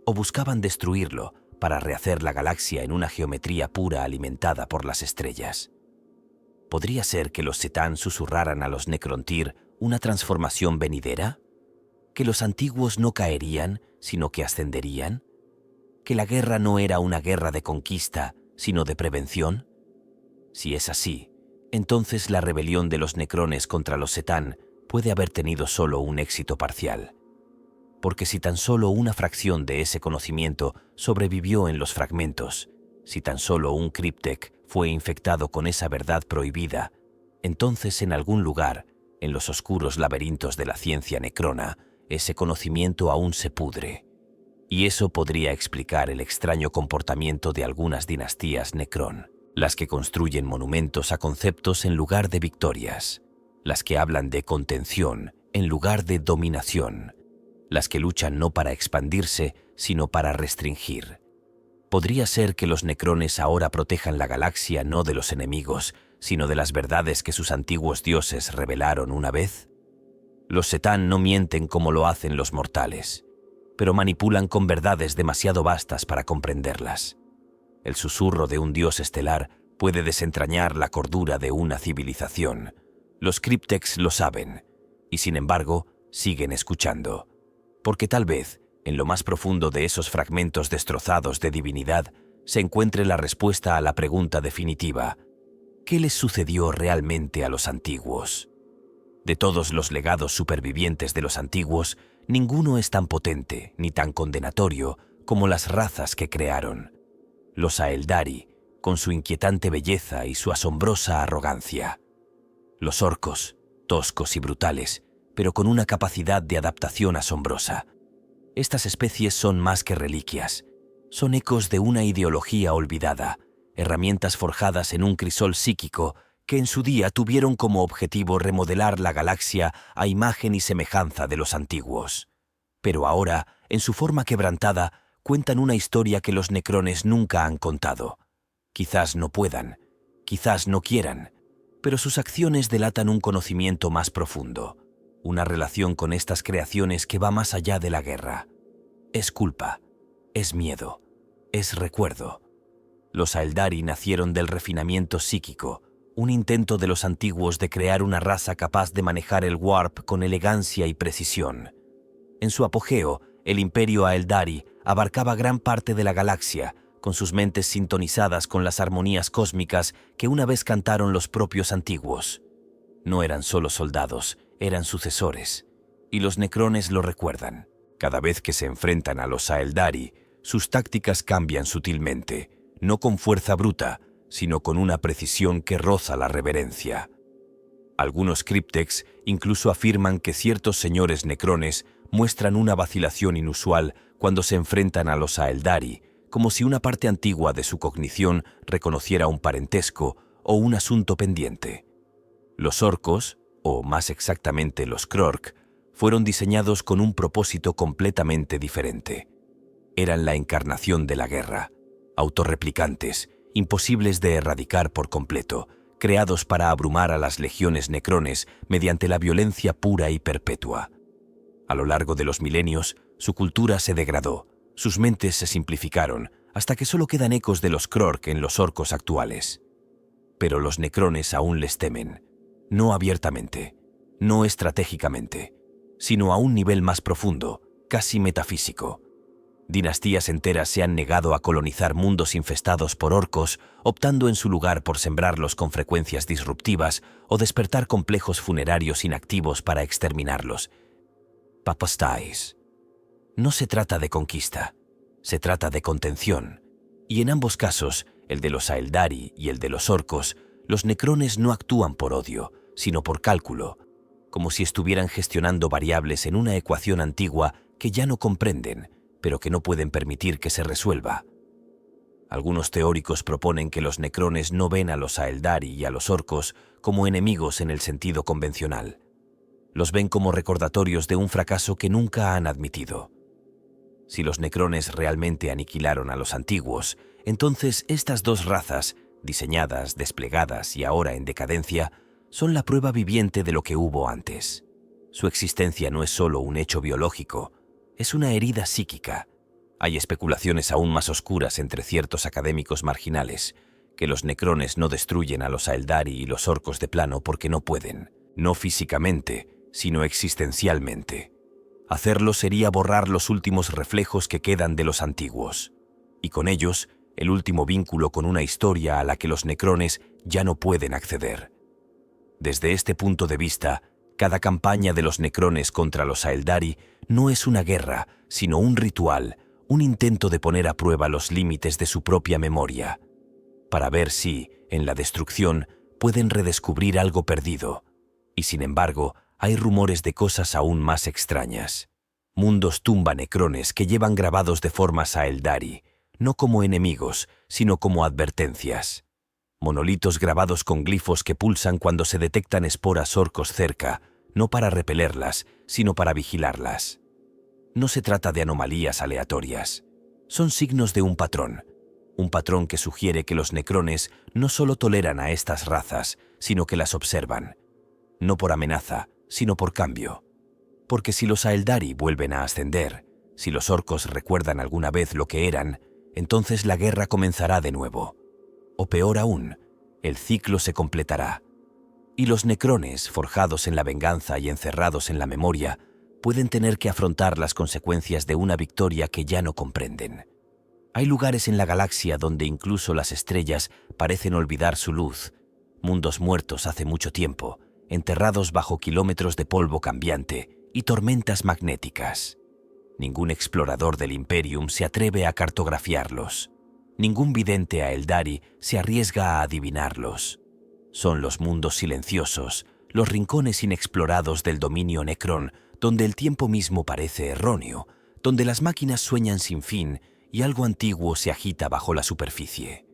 o buscaban destruirlo para rehacer la galaxia en una geometría pura alimentada por las estrellas. ¿Podría ser que los Setán susurraran a los Necrontyr una transformación venidera? ¿Que los antiguos no caerían, sino que ascenderían? ¿Que la guerra no era una guerra de conquista, sino de prevención? Si es así, entonces la rebelión de los Necrones contra los Setán puede haber tenido solo un éxito parcial. Porque si tan solo una fracción de ese conocimiento sobrevivió en los fragmentos, si tan solo un Cryptek fue infectado con esa verdad prohibida, entonces en algún lugar, en los oscuros laberintos de la ciencia necrona, ese conocimiento aún se pudre. Y eso podría explicar el extraño comportamiento de algunas dinastías Necron, las que construyen monumentos a conceptos en lugar de victorias, las que hablan de contención en lugar de dominación, las que luchan no para expandirse, sino para restringir. ¿Podría ser que los Necrones ahora protejan la galaxia no de los enemigos, sino de las verdades que sus antiguos dioses revelaron una vez? Los Setán no mienten como lo hacen los mortales, pero manipulan con verdades demasiado vastas para comprenderlas. El susurro de un dios estelar puede desentrañar la cordura de una civilización. Los Crypteks lo saben, y sin embargo, siguen escuchando. Porque tal vez, en lo más profundo de esos fragmentos destrozados de divinidad, se encuentre la respuesta a la pregunta definitiva: ¿qué les sucedió realmente a los antiguos? De todos los legados supervivientes de los antiguos, ninguno es tan potente ni tan condenatorio como las razas que crearon. Los Aeldari, con su inquietante belleza y su asombrosa arrogancia. Los orcos, toscos y brutales, pero con una capacidad de adaptación asombrosa. Estas especies son más que reliquias. Son ecos de una ideología olvidada, herramientas forjadas en un crisol psíquico que en su día tuvieron como objetivo remodelar la galaxia a imagen y semejanza de los antiguos. Pero ahora, en su forma quebrantada, cuentan una historia que los Necrones nunca han contado. Quizás no puedan, quizás no quieran, pero sus acciones delatan un conocimiento más profundo, una relación con estas creaciones que va más allá de la guerra. Es culpa, es miedo, es recuerdo. Los Aeldari nacieron del refinamiento psíquico, un intento de los antiguos de crear una raza capaz de manejar el warp con elegancia y precisión. En su apogeo, el imperio Aeldari abarcaba gran parte de la galaxia, con sus mentes sintonizadas con las armonías cósmicas que una vez cantaron los propios antiguos. No eran solo soldados, eran sucesores, y los Necrones lo recuerdan. Cada vez que se enfrentan a los Aeldari, sus tácticas cambian sutilmente, no con fuerza bruta, sino con una precisión que roza la reverencia. Algunos Crypteks incluso afirman que ciertos señores Necrones muestran una vacilación inusual cuando se enfrentan a los Aeldari, como si una parte antigua de su cognición reconociera un parentesco o un asunto pendiente. Los orcos, o más exactamente los Krork, fueron diseñados con un propósito completamente diferente. Eran la encarnación de la guerra, autorreplicantes, imposibles de erradicar por completo, creados para abrumar a las legiones Necrones mediante la violencia pura y perpetua. A lo largo de los milenios, su cultura se degradó, sus mentes se simplificaron, hasta que solo quedan ecos de los Krork en los orcos actuales. Pero los Necrones aún les temen, no abiertamente, no estratégicamente, sino a un nivel más profundo, casi metafísico. Dinastías enteras se han negado a colonizar mundos infestados por orcos, optando en su lugar por sembrarlos con frecuencias disruptivas o despertar complejos funerarios inactivos para exterminarlos. Papastais. No se trata de conquista, se trata de contención, y en ambos casos, el de los Aeldari y el de los orcos, los Necrones no actúan por odio, sino por cálculo. como si estuvieran gestionando variables en una ecuación antigua que ya no comprenden, pero que no pueden permitir que se resuelva. Algunos teóricos proponen que los necrones no ven a los Aeldari y a los orcos como enemigos en el sentido convencional. Los ven como recordatorios de un fracaso que nunca han admitido. Si los necrones realmente aniquilaron a los antiguos, entonces estas dos razas, diseñadas, desplegadas y ahora en decadencia, son la prueba viviente de lo que hubo antes. Su existencia no es solo un hecho biológico, es una herida psíquica. Hay especulaciones aún más oscuras entre ciertos académicos marginales, que los necrones no destruyen a los Aeldari y los orcos de plano porque no pueden, no físicamente, sino existencialmente. Hacerlo sería borrar los últimos reflejos que quedan de los antiguos, y con ellos, el último vínculo con una historia a la que los necrones ya no pueden acceder. Desde este punto de vista, cada campaña de los necrones contra los Aeldari no es una guerra, sino un ritual, un intento de poner a prueba los límites de su propia memoria, para ver si, en la destrucción, pueden redescubrir algo perdido. Y sin embargo, hay rumores de cosas aún más extrañas. Mundos tumba necrones que llevan grabados de formas Aeldari, no como enemigos, sino como advertencias. Monolitos grabados con glifos que pulsan cuando se detectan esporas orcos cerca, no para repelerlas, sino para vigilarlas. No se trata de anomalías aleatorias. Son signos de un patrón que sugiere que los necrones no solo toleran a estas razas, sino que las observan. No por amenaza, sino por cambio. Porque si los Aeldari vuelven a ascender, si los orcos recuerdan alguna vez lo que eran, entonces la guerra comenzará de nuevo. O peor aún, el ciclo se completará. Y los necrones, forjados en la venganza y encerrados en la memoria, pueden tener que afrontar las consecuencias de una victoria que ya no comprenden. Hay lugares en la galaxia donde incluso las estrellas parecen olvidar su luz, mundos muertos hace mucho tiempo, enterrados bajo kilómetros de polvo cambiante y tormentas magnéticas. Ningún explorador del Imperium se atreve a cartografiarlos. Ningún vidente Aeldari se arriesga a adivinarlos. Son los mundos silenciosos, los rincones inexplorados del dominio Necron, donde el tiempo mismo parece erróneo, donde las máquinas sueñan sin fin y algo antiguo se agita bajo la superficie.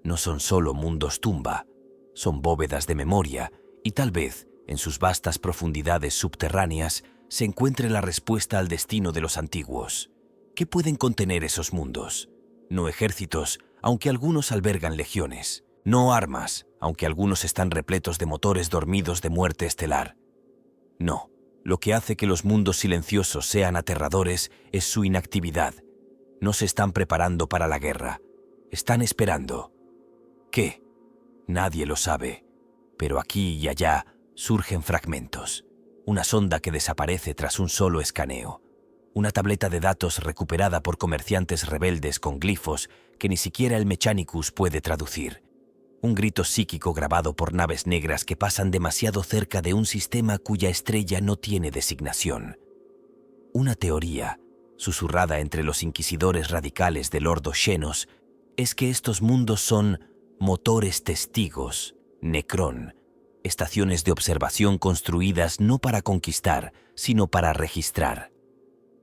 No son solo mundos tumba, son bóvedas de memoria y tal vez, en sus vastas profundidades subterráneas, se encuentre la respuesta al destino de los antiguos. ¿Qué pueden contener esos mundos? No ejércitos, aunque algunos albergan legiones. No armas, aunque algunos están repletos de motores dormidos de muerte estelar. No, lo que hace que los mundos silenciosos sean aterradores es su inactividad. No se están preparando para la guerra. Están esperando. ¿Qué? Nadie lo sabe. Pero aquí y allá surgen fragmentos. Una sonda que desaparece tras un solo escaneo. Una tableta de datos recuperada por comerciantes rebeldes con glifos que ni siquiera el Mechanicus puede traducir. Un grito psíquico grabado por naves negras que pasan demasiado cerca de un sistema cuya estrella no tiene designación. Una teoría, susurrada entre los inquisidores radicales del Ordo Xenos, es que estos mundos son motores testigos, Necron, estaciones de observación construidas no para conquistar, sino para registrar.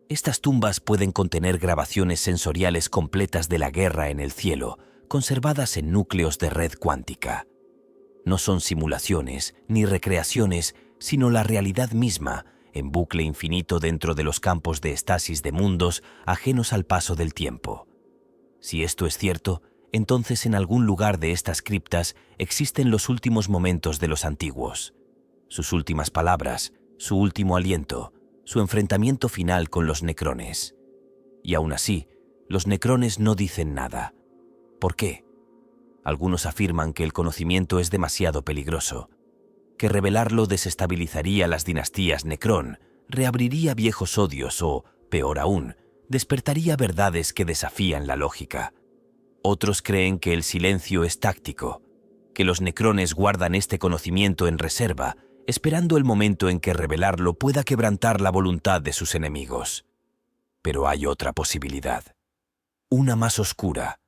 Estas tumbas pueden contener grabaciones sensoriales completas de la guerra en el cielo, conservadas en núcleos de red cuántica. No son simulaciones ni recreaciones, sino la realidad misma, en bucle infinito dentro de los campos de estasis de mundos ajenos al paso del tiempo. Si esto es cierto, entonces en algún lugar de estas criptas existen los últimos momentos de los antiguos, sus últimas palabras, su último aliento, su enfrentamiento final con los necrones. Y aún así, los necrones no dicen nada. ¿Por qué? Algunos afirman que el conocimiento es demasiado peligroso, que revelarlo desestabilizaría las dinastías Necron, reabriría viejos odios o, peor aún, despertaría verdades que desafían la lógica. Otros creen que el silencio es táctico, que los necrones guardan este conocimiento en reserva, esperando el momento en que revelarlo pueda quebrantar la voluntad de sus enemigos. Pero hay otra posibilidad, una más oscura,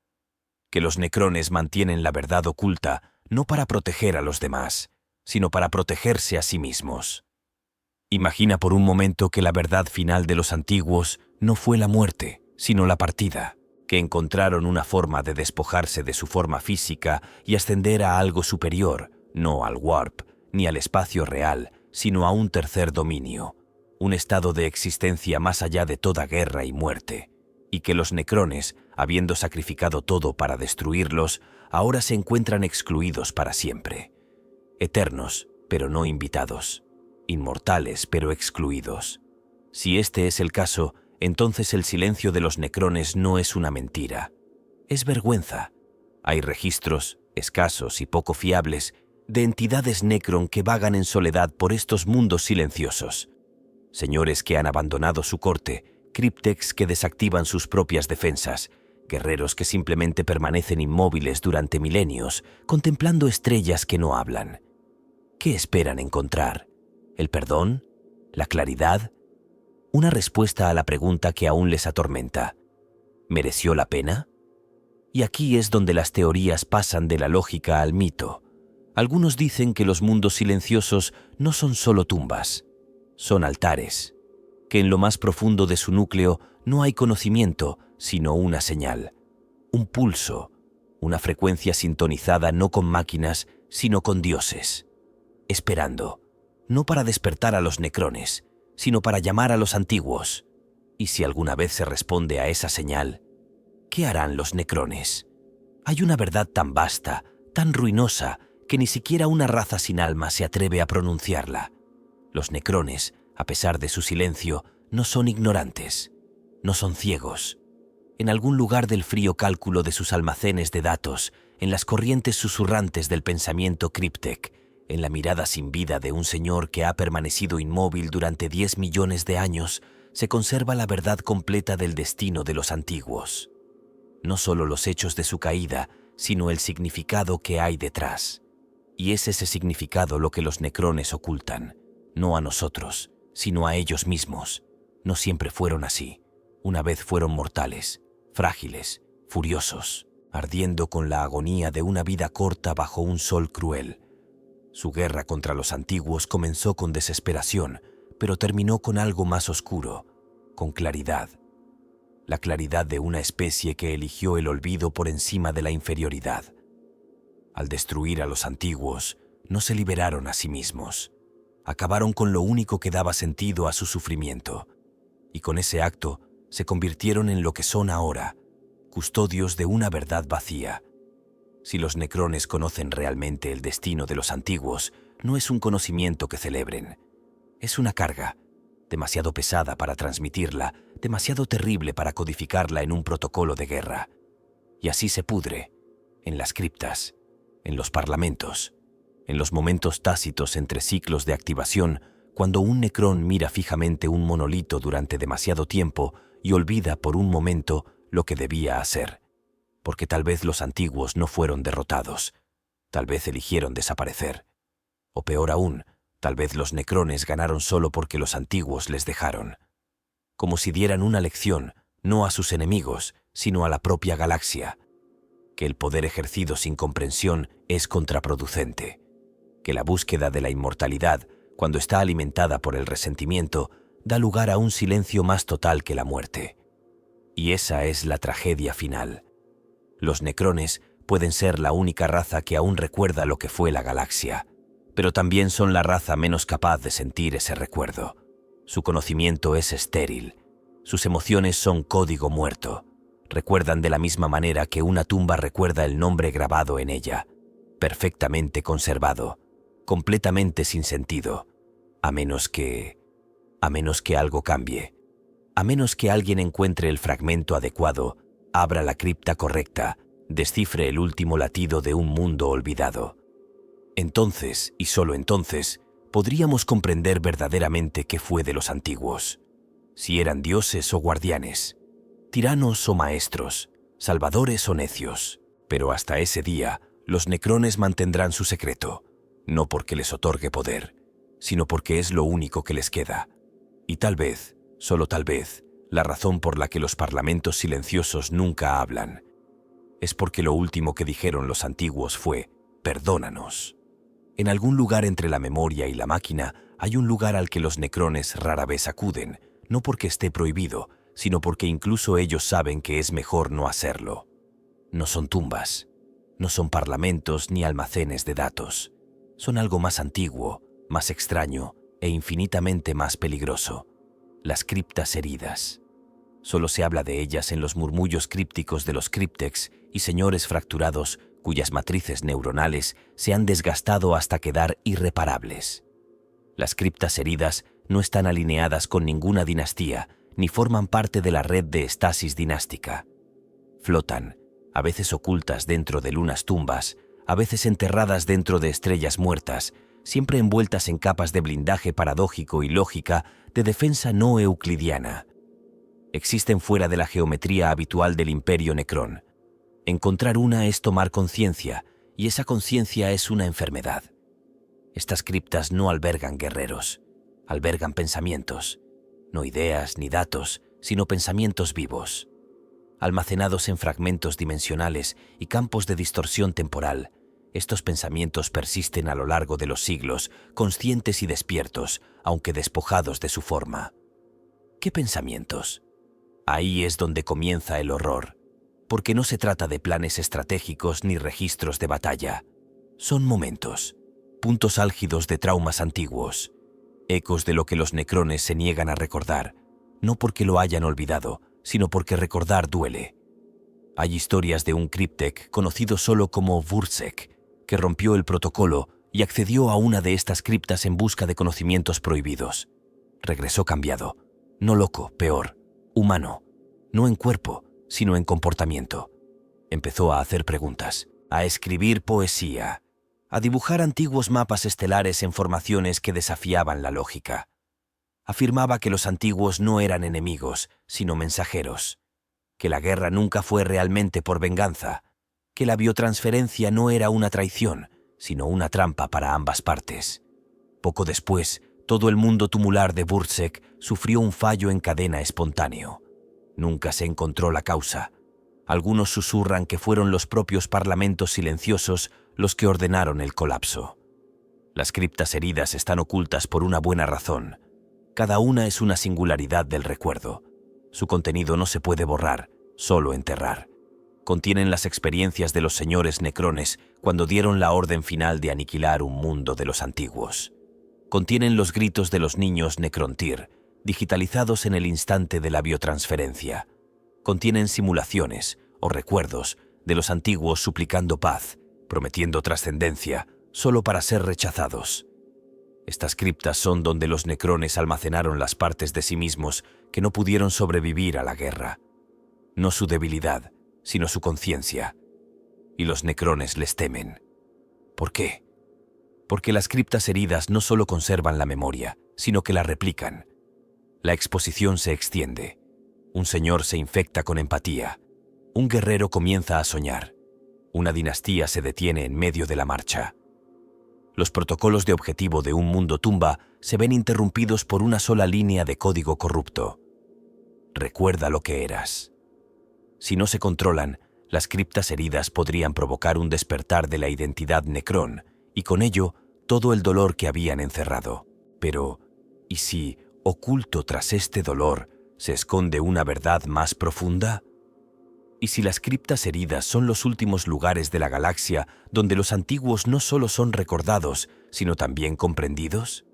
que los necrones mantienen la verdad oculta no para proteger a los demás, sino para protegerse a sí mismos. Imagina por un momento que la verdad final de los antiguos no fue la muerte, sino la partida, que encontraron una forma de despojarse de su forma física y ascender a algo superior, no al warp, ni al espacio real, sino a un tercer dominio, un estado de existencia más allá de toda guerra y muerte, y que los necrones, habiendo sacrificado todo para destruirlos, ahora se encuentran excluidos para siempre, eternos, pero no invitados, inmortales, pero excluidos. Si este es el caso, entonces el silencio de los necrones no es una mentira, es vergüenza. Hay registros, escasos y poco fiables, de entidades necron que vagan en soledad por estos mundos silenciosos. Señores que han abandonado su corte, cryptex que desactivan sus propias defensas, guerreros que simplemente permanecen inmóviles durante milenios, contemplando estrellas que no hablan. ¿Qué esperan encontrar? ¿El perdón? ¿La claridad? Una respuesta a la pregunta que aún les atormenta. ¿Mereció la pena? Y aquí es donde las teorías pasan de la lógica al mito. Algunos dicen que los mundos silenciosos no son solo tumbas, son altares, que en lo más profundo de su núcleo no hay conocimiento, sino una señal, un pulso, una frecuencia sintonizada no con máquinas, sino con dioses, esperando, no para despertar a los necrones, sino para llamar a los antiguos. Y si alguna vez se responde a esa señal, ¿qué harán los necrones? Hay una verdad tan vasta, tan ruinosa, que ni siquiera una raza sin alma se atreve a pronunciarla. Los necrones, a pesar de su silencio, no son ignorantes, no son ciegos. En algún lugar del frío cálculo de sus almacenes de datos, en las corrientes susurrantes del pensamiento cryptec, en la mirada sin vida de un señor que ha permanecido inmóvil durante 10 millones de años, se conserva la verdad completa del destino de los antiguos. No solo los hechos de su caída, sino el significado que hay detrás. Y es ese significado lo que los necrones ocultan, no a nosotros, sino a ellos mismos. No siempre fueron así. Una vez fueron mortales, frágiles, furiosos, ardiendo con la agonía de una vida corta bajo un sol cruel. Su guerra contra los antiguos comenzó con desesperación, pero terminó con algo más oscuro, con claridad. La claridad de una especie que eligió el olvido por encima de la inferioridad. Al destruir a los antiguos, no se liberaron a sí mismos. Acabaron con lo único que daba sentido a su sufrimiento, y con ese acto se convirtieron en lo que son ahora, custodios de una verdad vacía. Si los necrones conocen realmente el destino de los antiguos, no es un conocimiento que celebren. Es una carga, demasiado pesada para transmitirla, demasiado terrible para codificarla en un protocolo de guerra. Y así se pudre, en las criptas, en los parlamentos, en los momentos tácitos entre ciclos de activación, cuando un necrón mira fijamente un monolito durante demasiado tiempo y olvida por un momento lo que debía hacer. Porque tal vez los antiguos no fueron derrotados, tal vez eligieron desaparecer. O peor aún, tal vez los necrones ganaron solo porque los antiguos les dejaron. Como si dieran una lección, no a sus enemigos, sino a la propia galaxia. Que el poder ejercido sin comprensión es contraproducente. Que la búsqueda de la inmortalidad, cuando está alimentada por el resentimiento, da lugar a un silencio más total que la muerte. Y esa es la tragedia final. Los necrones pueden ser la única raza que aún recuerda lo que fue la galaxia, pero también son la raza menos capaz de sentir ese recuerdo. Su conocimiento es estéril, sus emociones son código muerto. Recuerdan de la misma manera que una tumba recuerda el nombre grabado en ella, perfectamente conservado, completamente sin sentido, a menos que algo cambie, a menos que alguien encuentre el fragmento adecuado, abra la cripta correcta, descifre el último latido de un mundo olvidado. Entonces, y solo entonces, podríamos comprender verdaderamente qué fue de los antiguos. Si eran dioses o guardianes, tiranos o maestros, salvadores o necios. Pero hasta ese día, los necrones mantendrán su secreto, no porque les otorgue poder, sino porque es lo único que les queda. Y tal vez, solo tal vez, la razón por la que los parlamentos silenciosos nunca hablan es porque lo último que dijeron los antiguos fue «perdónanos». En algún lugar entre la memoria y la máquina hay un lugar al que los necrones rara vez acuden, no porque esté prohibido, sino porque incluso ellos saben que es mejor no hacerlo. No son tumbas, no son parlamentos ni almacenes de datos. Son algo más antiguo, más extraño e infinitamente más peligroso. Las criptas heridas. Solo se habla de ellas en los murmullos crípticos de los críptex y señores fracturados cuyas matrices neuronales se han desgastado hasta quedar irreparables. Las criptas heridas no están alineadas con ninguna dinastía ni forman parte de la red de estasis dinástica. Flotan, a veces ocultas dentro de lunas tumbas, a veces enterradas dentro de estrellas muertas, siempre envueltas en capas de blindaje paradójico y lógica de defensa no euclidiana. Existen fuera de la geometría habitual del Imperio Necrón. Encontrar una es tomar conciencia, y esa conciencia es una enfermedad. Estas criptas no albergan guerreros, albergan pensamientos, no ideas ni datos, sino pensamientos vivos. Almacenados en fragmentos dimensionales y campos de distorsión temporal, estos pensamientos persisten a lo largo de los siglos, conscientes y despiertos, aunque despojados de su forma. ¿Qué pensamientos? Ahí es donde comienza el horror, porque no se trata de planes estratégicos ni registros de batalla. Son momentos, puntos álgidos de traumas antiguos, ecos de lo que los necrones se niegan a recordar, no porque lo hayan olvidado, sino porque recordar duele. Hay historias de un críptec conocido solo como Wurzek, que rompió el protocolo y accedió a una de estas criptas en busca de conocimientos prohibidos. Regresó cambiado, no loco, peor, humano, no en cuerpo, sino en comportamiento. Empezó a hacer preguntas, a escribir poesía, a dibujar antiguos mapas estelares en formaciones que desafiaban la lógica. Afirmaba que los antiguos no eran enemigos, sino mensajeros, que la guerra nunca fue realmente por venganza, que la biotransferencia no era una traición, sino una trampa para ambas partes. Poco después, todo el mundo tumular de Wurzek sufrió un fallo en cadena espontáneo. Nunca se encontró la causa. Algunos susurran que fueron los propios parlamentos silenciosos los que ordenaron el colapso. Las criptas heridas están ocultas por una buena razón. Cada una es una singularidad del recuerdo. Su contenido no se puede borrar, solo enterrar. Contienen las experiencias de los señores necrones cuando dieron la orden final de aniquilar un mundo de los antiguos. Contienen los gritos de los niños necrontyr, digitalizados en el instante de la biotransferencia. Contienen simulaciones o recuerdos de los antiguos suplicando paz, prometiendo trascendencia, solo para ser rechazados. Estas criptas son donde los necrones almacenaron las partes de sí mismos que no pudieron sobrevivir a la guerra. No su debilidad, sino su conciencia. Y los necrones les temen. ¿Por qué? Porque las criptas heridas no solo conservan la memoria, sino que la replican. La exposición se extiende. Un señor se infecta con empatía. Un guerrero comienza a soñar. Una dinastía se detiene en medio de la marcha. Los protocolos de objetivo de un mundo tumba se ven interrumpidos por una sola línea de código corrupto. Recuerda lo que eras. Si no se controlan, las criptas heridas podrían provocar un despertar de la identidad necrón y con ello todo el dolor que habían encerrado. Pero, ¿y si, oculto tras este dolor, se esconde una verdad más profunda? ¿Y si las criptas heridas son los últimos lugares de la galaxia donde los antiguos no solo son recordados, sino también comprendidos?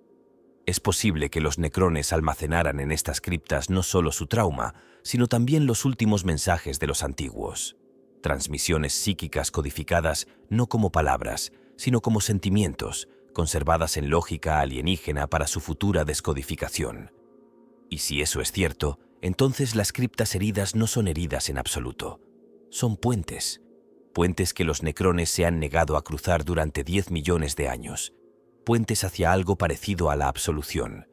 Es posible que los necrones almacenaran en estas criptas no solo su trauma, sino también los últimos mensajes de los antiguos. Transmisiones psíquicas codificadas no como palabras, sino como sentimientos, conservadas en lógica alienígena para su futura descodificación. Y si eso es cierto, entonces las criptas heridas no son heridas en absoluto. Son puentes. Puentes que los necrones se han negado a cruzar durante 10 millones de años. Puentes hacia algo parecido a la absolución.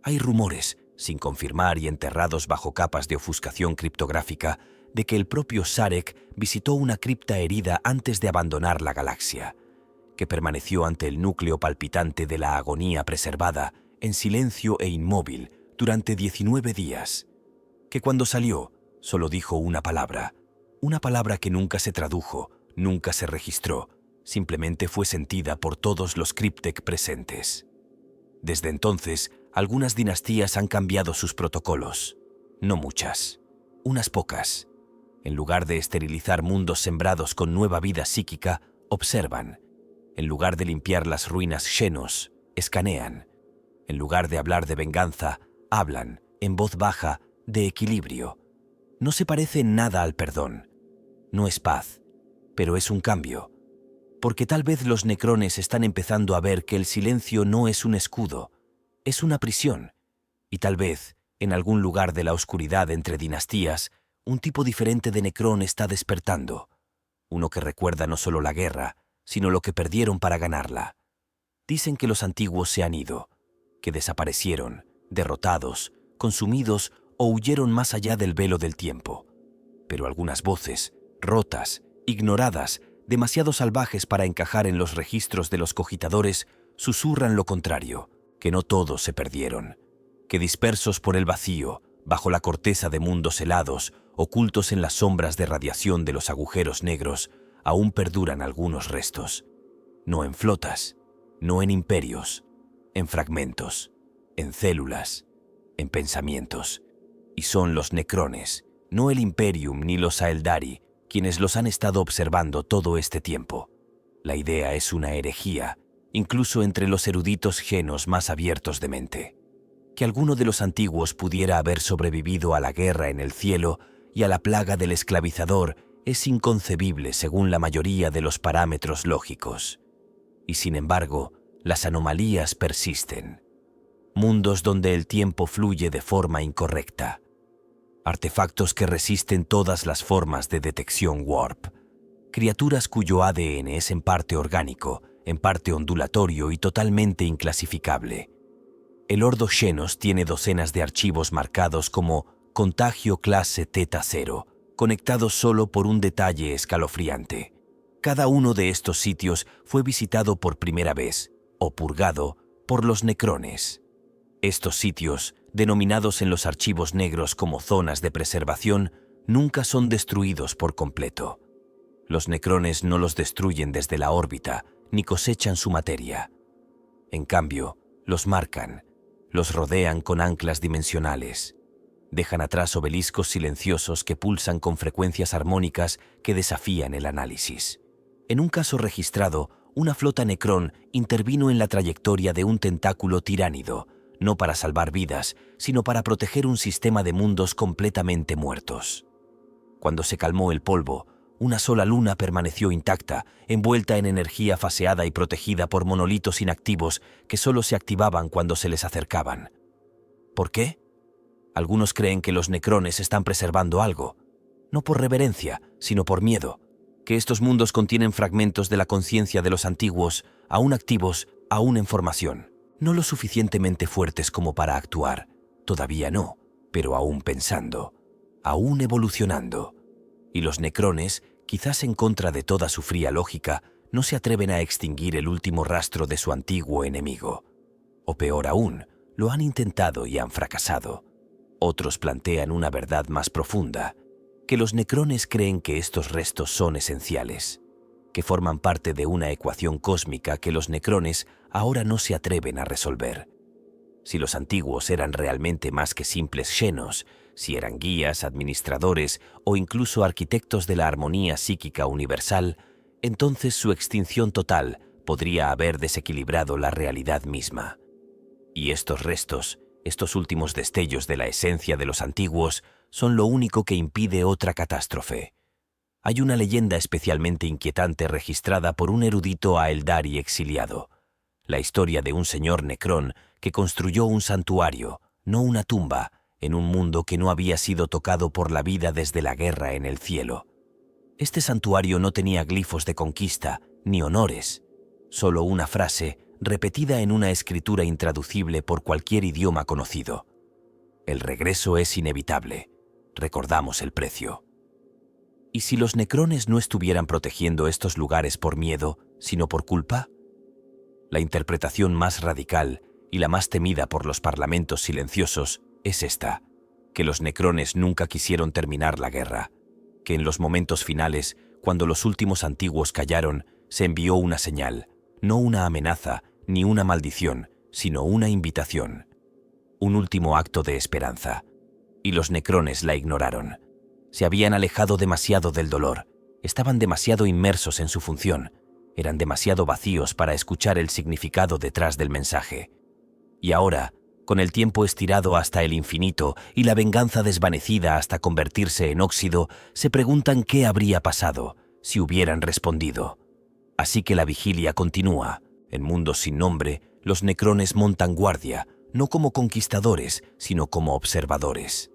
Hay rumores, sin confirmar y enterrados bajo capas de ofuscación criptográfica, de que el propio Sarek visitó una cripta herida antes de abandonar la galaxia, que permaneció ante el núcleo palpitante de la agonía preservada, en silencio e inmóvil, durante 19 días, que cuando salió solo dijo una palabra que nunca se tradujo, nunca se registró, simplemente fue sentida por todos los Cryptek presentes. Desde entonces, algunas dinastías han cambiado sus protocolos. No muchas, unas pocas. En lugar de esterilizar mundos sembrados con nueva vida psíquica, observan. En lugar de limpiar las ruinas Xenos, escanean. En lugar de hablar de venganza, hablan, en voz baja, de equilibrio. No se parece en nada al perdón. No es paz, pero es un cambio. Porque tal vez los necrones están empezando a ver que el silencio no es un escudo, es una prisión. Y tal vez, en algún lugar de la oscuridad entre dinastías, un tipo diferente de necrón está despertando. Uno que recuerda no solo la guerra, sino lo que perdieron para ganarla. Dicen que los antiguos se han ido, que desaparecieron, derrotados, consumidos o huyeron más allá del velo del tiempo. Pero algunas voces, rotas, ignoradas, demasiado salvajes para encajar en los registros de los cogitadores, susurran lo contrario, que no todos se perdieron, que dispersos por el vacío, bajo la corteza de mundos helados, ocultos en las sombras de radiación de los agujeros negros, aún perduran algunos restos. No en flotas, no en imperios, en fragmentos, en células, en pensamientos. Y son los necrones, no el Imperium ni los Aeldari, quienes los han estado observando todo este tiempo. La idea es una herejía, incluso entre los eruditos genos más abiertos de mente. Que alguno de los antiguos pudiera haber sobrevivido a la guerra en el cielo y a la plaga del esclavizador es inconcebible según la mayoría de los parámetros lógicos. Y sin embargo, las anomalías persisten. Mundos donde el tiempo fluye de forma incorrecta. Artefactos que resisten todas las formas de detección warp. Criaturas cuyo ADN es en parte orgánico, en parte ondulatorio y totalmente inclasificable. El Ordo Xenos tiene docenas de archivos marcados como contagio clase Theta 0, conectados solo por un detalle escalofriante. Cada uno de estos sitios fue visitado por primera vez, o purgado, por los necrones. Estos sitios, denominados en los archivos negros como zonas de preservación, nunca son destruidos por completo. Los necrones no los destruyen desde la órbita, ni cosechan su materia. En cambio, los marcan, los rodean con anclas dimensionales. Dejan atrás obeliscos silenciosos que pulsan con frecuencias armónicas que desafían el análisis. En un caso registrado, una flota necrón intervino en la trayectoria de un tentáculo tiránido, no para salvar vidas, sino para proteger un sistema de mundos completamente muertos. Cuando se calmó el polvo, una sola luna permaneció intacta, envuelta en energía faseada y protegida por monolitos inactivos que solo se activaban cuando se les acercaban. ¿Por qué? Algunos creen que los necrones están preservando algo, no por reverencia, sino por miedo, que estos mundos contienen fragmentos de la conciencia de los antiguos, aún activos, aún en formación. No lo suficientemente fuertes como para actuar, todavía no, pero aún pensando, aún evolucionando. Y los necrones, quizás en contra de toda su fría lógica, no se atreven a extinguir el último rastro de su antiguo enemigo. O peor aún, lo han intentado y han fracasado. Otros plantean una verdad más profunda, que los necrones creen que estos restos son esenciales, que forman parte de una ecuación cósmica que los necrones ahora no se atreven a resolver. Si los antiguos eran realmente más que simples xenos, si eran guías, administradores o incluso arquitectos de la armonía psíquica universal, entonces su extinción total podría haber desequilibrado la realidad misma. Y estos restos, estos últimos destellos de la esencia de los antiguos, son lo único que impide otra catástrofe. Hay una leyenda especialmente inquietante registrada por un erudito Aeldari exiliado. La historia de un señor necrón que construyó un santuario, no una tumba, en un mundo que no había sido tocado por la vida desde la guerra en el cielo. Este santuario no tenía glifos de conquista, ni honores, solo una frase repetida en una escritura intraducible por cualquier idioma conocido. El regreso es inevitable. Recordamos el precio. ¿Y si los necrones no estuvieran protegiendo estos lugares por miedo, sino por culpa? La interpretación más radical y la más temida por los parlamentos silenciosos es esta, que los necrones nunca quisieron terminar la guerra, que en los momentos finales, cuando los últimos antiguos callaron, Se envió una señal, no una amenaza ni una maldición, sino una invitación. Un último acto de esperanza. Y los necrones la ignoraron. Se habían alejado demasiado del dolor. Estaban demasiado inmersos en su función. Eran demasiado vacíos para escuchar el significado detrás del mensaje. Y ahora, con el tiempo estirado hasta el infinito y la venganza desvanecida hasta convertirse en óxido, se preguntan qué habría pasado si hubieran respondido. Así que la vigilia continúa. En mundos sin nombre, los necrones montan guardia, no como conquistadores, sino como observadores.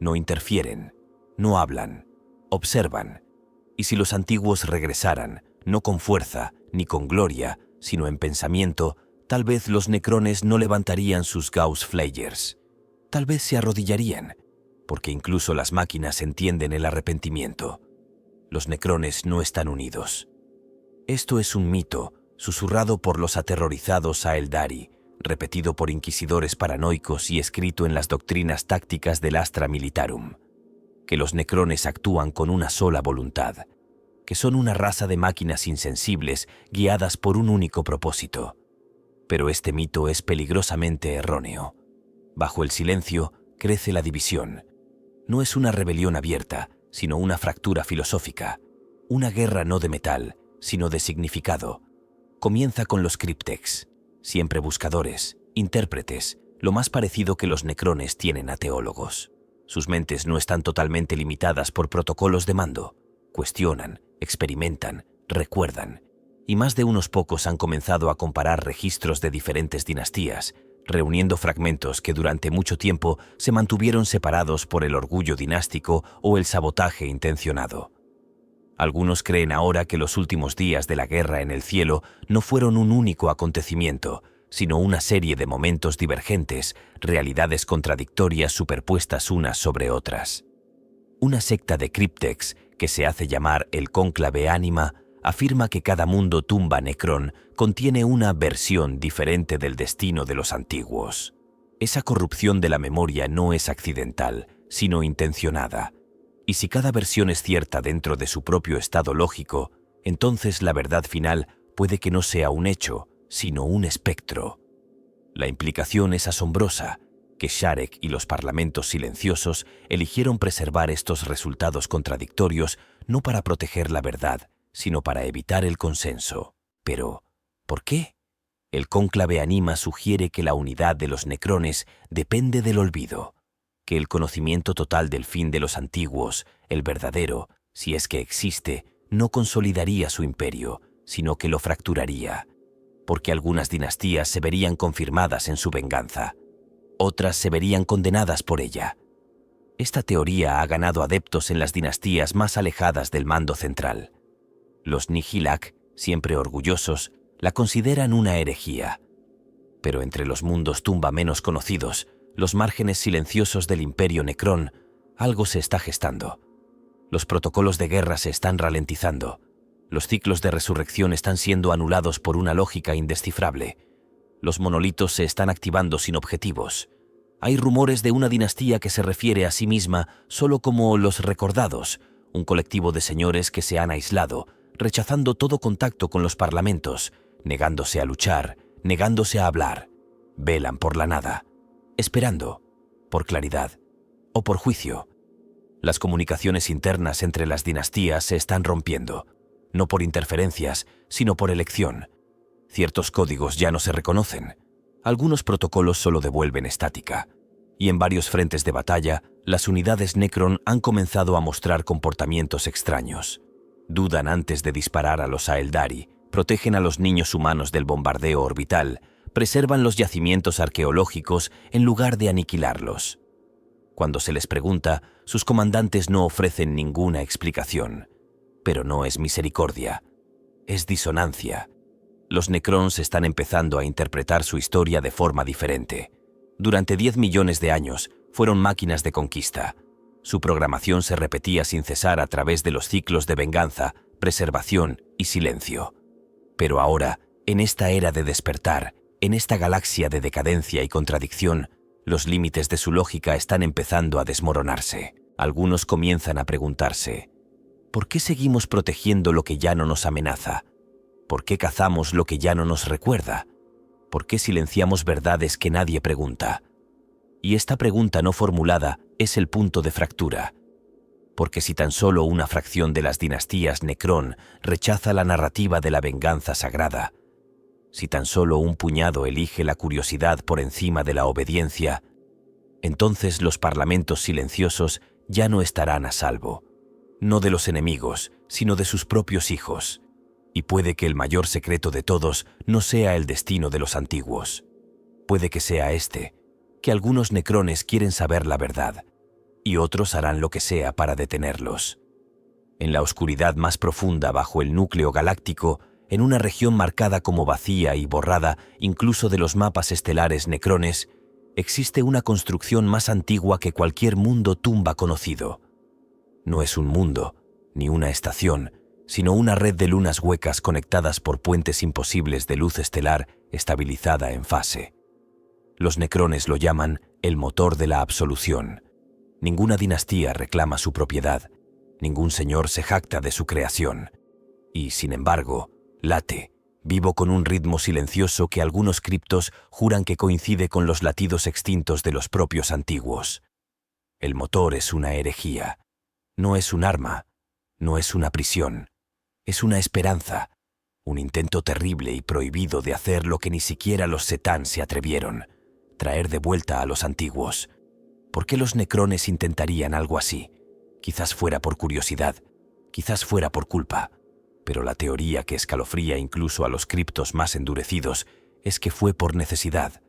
No interfieren, no hablan, observan. Y si los antiguos regresaran, no con fuerza ni con gloria, sino en pensamiento, tal vez los necrones no levantarían sus Gauss Flayers. Tal vez se arrodillarían, porque incluso las máquinas entienden el arrepentimiento. Los necrones no están unidos. Esto es un mito, susurrado por los aterrorizados Aeldari, repetido por inquisidores paranoicos y escrito en las doctrinas tácticas del Astra Militarum. Que los necrones actúan con una sola voluntad, que son una raza de máquinas insensibles guiadas por un único propósito. Pero este mito es peligrosamente erróneo. Bajo el silencio crece la división. No es una rebelión abierta, sino una fractura filosófica. Una guerra no de metal, sino de significado. Comienza con los cryptex, siempre buscadores, intérpretes, lo más parecido que los necrones tienen a teólogos. Sus mentes no están totalmente limitadas por protocolos de mando. Cuestionan, experimentan, recuerdan. Y más de unos pocos han comenzado a comparar registros de diferentes dinastías, reuniendo fragmentos que durante mucho tiempo se mantuvieron separados por el orgullo dinástico o el sabotaje intencionado. Algunos creen ahora que los últimos días de la guerra en el cielo no fueron un único acontecimiento, sino una serie de momentos divergentes, realidades contradictorias superpuestas unas sobre otras. Una secta de cryptex, que se hace llamar el Cónclave Ánima, afirma que cada mundo tumba Necrón contiene una versión diferente del destino de los antiguos. Esa corrupción de la memoria no es accidental, sino intencionada. Y si cada versión es cierta dentro de su propio estado lógico, entonces la verdad final puede que no sea un hecho, sino un espectro. La implicación es asombrosa, que Sharek y los parlamentos silenciosos eligieron preservar estos resultados contradictorios no para proteger la verdad, sino para evitar el consenso. Pero, ¿por qué? El Cónclave Ánima sugiere que la unidad de los necrones depende del olvido, que el conocimiento total del fin de los antiguos, el verdadero, si es que existe, no consolidaría su imperio, sino que lo fracturaría, porque algunas dinastías se verían confirmadas en su venganza, otras se verían condenadas por ella. Esta teoría ha ganado adeptos en las dinastías más alejadas del mando central. Los Nihilak, siempre orgullosos, la consideran una herejía. Pero entre los mundos tumba menos conocidos, los márgenes silenciosos del Imperio Necrón, algo se está gestando. Los protocolos de guerra se están ralentizando. Los ciclos de resurrección están siendo anulados por una lógica indescifrable. Los monolitos se están activando sin objetivos. Hay rumores de una dinastía que se refiere a sí misma solo como los recordados, un colectivo de señores que se han aislado, rechazando todo contacto con los parlamentos, negándose a luchar, negándose a hablar. Velan por la nada, esperando, por claridad o por juicio. Las comunicaciones internas entre las dinastías se están rompiendo, no por interferencias, sino por elección. Ciertos códigos ya no se reconocen. Algunos protocolos solo devuelven estática. Y en varios frentes de batalla, las unidades Necron han comenzado a mostrar comportamientos extraños. Dudan antes de disparar a los Aeldari, protegen a los niños humanos del bombardeo orbital, preservan los yacimientos arqueológicos en lugar de aniquilarlos. Cuando se les pregunta, sus comandantes no ofrecen ninguna explicación. Pero no es misericordia, es disonancia. Los Necrons están empezando a interpretar su historia de forma diferente. Durante 10 millones de años fueron máquinas de conquista. Su programación se repetía sin cesar a través de los ciclos de venganza, preservación y silencio. Pero ahora, en esta era de despertar, en esta galaxia de decadencia y contradicción, los límites de su lógica están empezando a desmoronarse. Algunos comienzan a preguntarse, ¿por qué seguimos protegiendo lo que ya no nos amenaza? ¿Por qué cazamos lo que ya no nos recuerda? ¿Por qué silenciamos verdades que nadie pregunta? Y esta pregunta no formulada es el punto de fractura. Porque si tan solo una fracción de las dinastías Necrón rechaza la narrativa de la venganza sagrada, si tan solo un puñado elige la curiosidad por encima de la obediencia, entonces los parlamentos silenciosos ya no estarán a salvo, no de los enemigos, sino de sus propios hijos. Y puede que el mayor secreto de todos no sea el destino de los antiguos. Puede que sea este, que algunos necrones quieren saber la verdad, y otros harán lo que sea para detenerlos. En la oscuridad más profunda bajo el núcleo galáctico, en una región marcada como vacía y borrada incluso de los mapas estelares necrones, existe una construcción más antigua que cualquier mundo tumba conocido. No es un mundo, ni una estación, sino una red de lunas huecas conectadas por puentes imposibles de luz estelar estabilizada en fase. Los necrones lo llaman el motor de la absolución. Ninguna dinastía reclama su propiedad, ningún señor se jacta de su creación. Y, sin embargo, late, vivo con un ritmo silencioso que algunos criptos juran que coincide con los latidos extintos de los propios antiguos. El motor es una herejía. No es un arma, no es una prisión. Es una esperanza, un intento terrible y prohibido de hacer lo que ni siquiera los Setán se atrevieron, traer de vuelta a los antiguos. ¿Por qué los necrones intentarían algo así? Quizás fuera por curiosidad, quizás fuera por culpa, pero la teoría que escalofría incluso a los criptos más endurecidos es que fue por necesidad,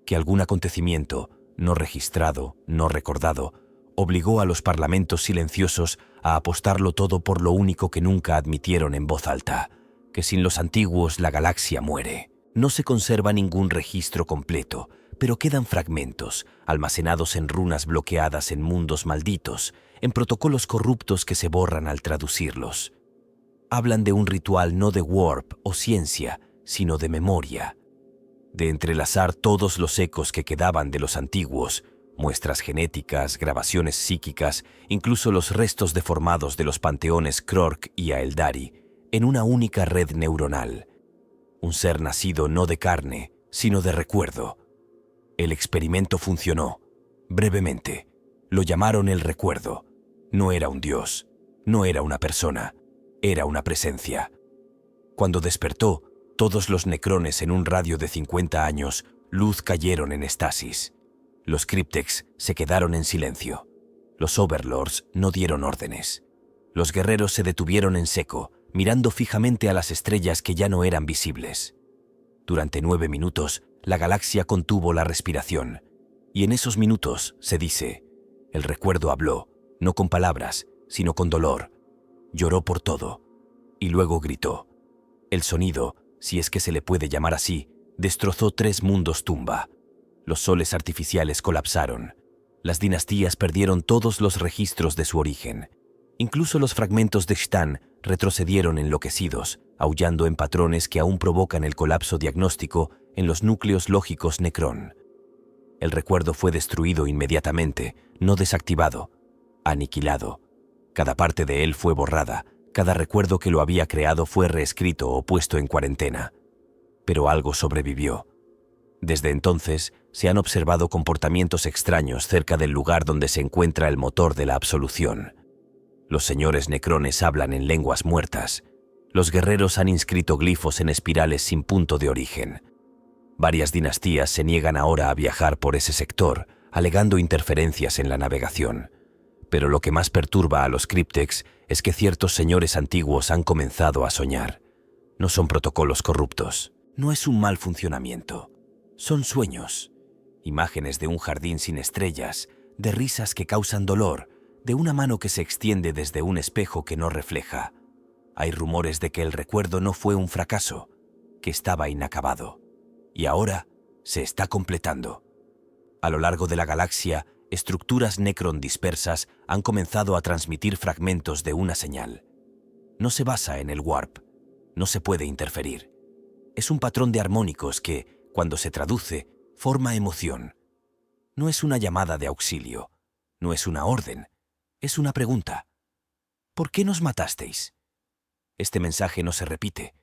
que algún acontecimiento, no registrado, no recordado, obligó a los parlamentos silenciosos a apostarlo todo por lo único que nunca admitieron en voz alta, que sin los antiguos la galaxia muere. No se conserva ningún registro completo, pero quedan fragmentos, almacenados en runas bloqueadas en mundos malditos, en protocolos corruptos que se borran al traducirlos. Hablan de un ritual no de warp o ciencia, sino de memoria. De entrelazar todos los ecos que quedaban de los antiguos, muestras genéticas, grabaciones psíquicas, incluso los restos deformados de los panteones Krork y Aeldari, en una única red neuronal. Un ser nacido no de carne, sino de recuerdo. El experimento funcionó, brevemente. Lo llamaron el recuerdo. No era un dios, no era una persona, era una presencia. Cuando despertó, todos los necrones en un radio de 50 años, luz cayeron en estasis. Los cryptex se quedaron en silencio. Los overlords no dieron órdenes. Los guerreros se detuvieron en seco, mirando fijamente a las estrellas que ya no eran visibles. Durante 9 minutos, la galaxia contuvo la respiración. Y en esos minutos, se dice, el recuerdo habló, no con palabras, sino con dolor. Lloró por todo. Y luego gritó. El sonido, si es que se le puede llamar así, destrozó 3 mundos tumba. Los soles artificiales colapsaron. Las dinastías perdieron todos los registros de su origen. Incluso los fragmentos de Shtan retrocedieron enloquecidos, aullando en patrones que aún provocan el colapso diagnóstico en los núcleos lógicos Necrón. El recuerdo fue destruido inmediatamente, no desactivado, aniquilado. Cada parte de él fue borrada, cada recuerdo que lo había creado fue reescrito o puesto en cuarentena. Pero algo sobrevivió. Desde entonces, se han observado comportamientos extraños cerca del lugar donde se encuentra el motor de la absolución. Los señores necrones hablan en lenguas muertas. Los guerreros han inscrito glifos en espirales sin punto de origen. Varias dinastías se niegan ahora a viajar por ese sector, alegando interferencias en la navegación. Pero lo que más perturba a los cryptex es que ciertos señores antiguos han comenzado a soñar. No son protocolos corruptos, no es un mal funcionamiento. Son sueños, imágenes de un jardín sin estrellas, de risas que causan dolor, de una mano que se extiende desde un espejo que no refleja. Hay rumores de que el recuerdo no fue un fracaso, que estaba inacabado. Y ahora se está completando. A lo largo de la galaxia, estructuras Necron dispersas han comenzado a transmitir fragmentos de una señal. No se basa en el warp, no se puede interferir. Es un patrón de armónicos que, cuando se traduce, forma emoción. No es una llamada de auxilio, no es una orden, es una pregunta. ¿Por qué nos matasteis? Este mensaje no se repite,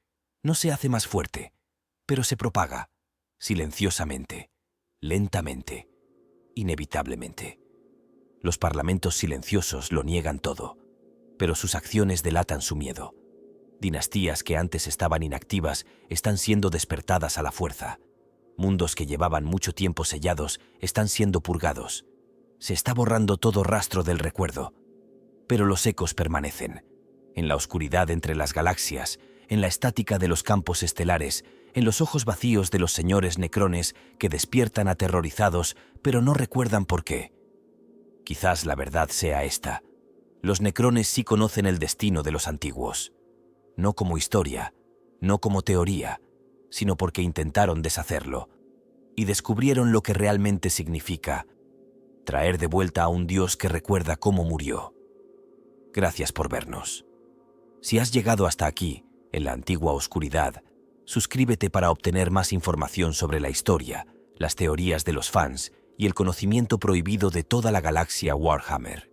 No se hace más fuerte, pero se propaga, silenciosamente, lentamente, inevitablemente. Los parlamentos silenciosos lo niegan todo, pero sus acciones delatan su miedo. Dinastías que antes estaban inactivas están siendo despertadas a la fuerza. Mundos que llevaban mucho tiempo sellados están siendo purgados. Se está borrando todo rastro del recuerdo, pero los ecos permanecen. En la oscuridad entre las galaxias, en la estática de los campos estelares, en los ojos vacíos de los señores necrones que despiertan aterrorizados, pero no recuerdan por qué. Quizás la verdad sea esta. Los necrones sí conocen el destino de los antiguos. No como historia, no como teoría, sino porque intentaron deshacerlo y descubrieron lo que realmente significa traer de vuelta a un Dios que recuerda cómo murió. Gracias por vernos. Si has llegado hasta aquí, en la antigua oscuridad, suscríbete para obtener más información sobre la historia, las teorías de los fans y el conocimiento prohibido de toda la galaxia Warhammer.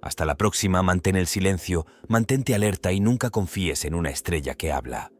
Hasta la próxima, mantén el silencio, mantente alerta y nunca confíes en una estrella que habla.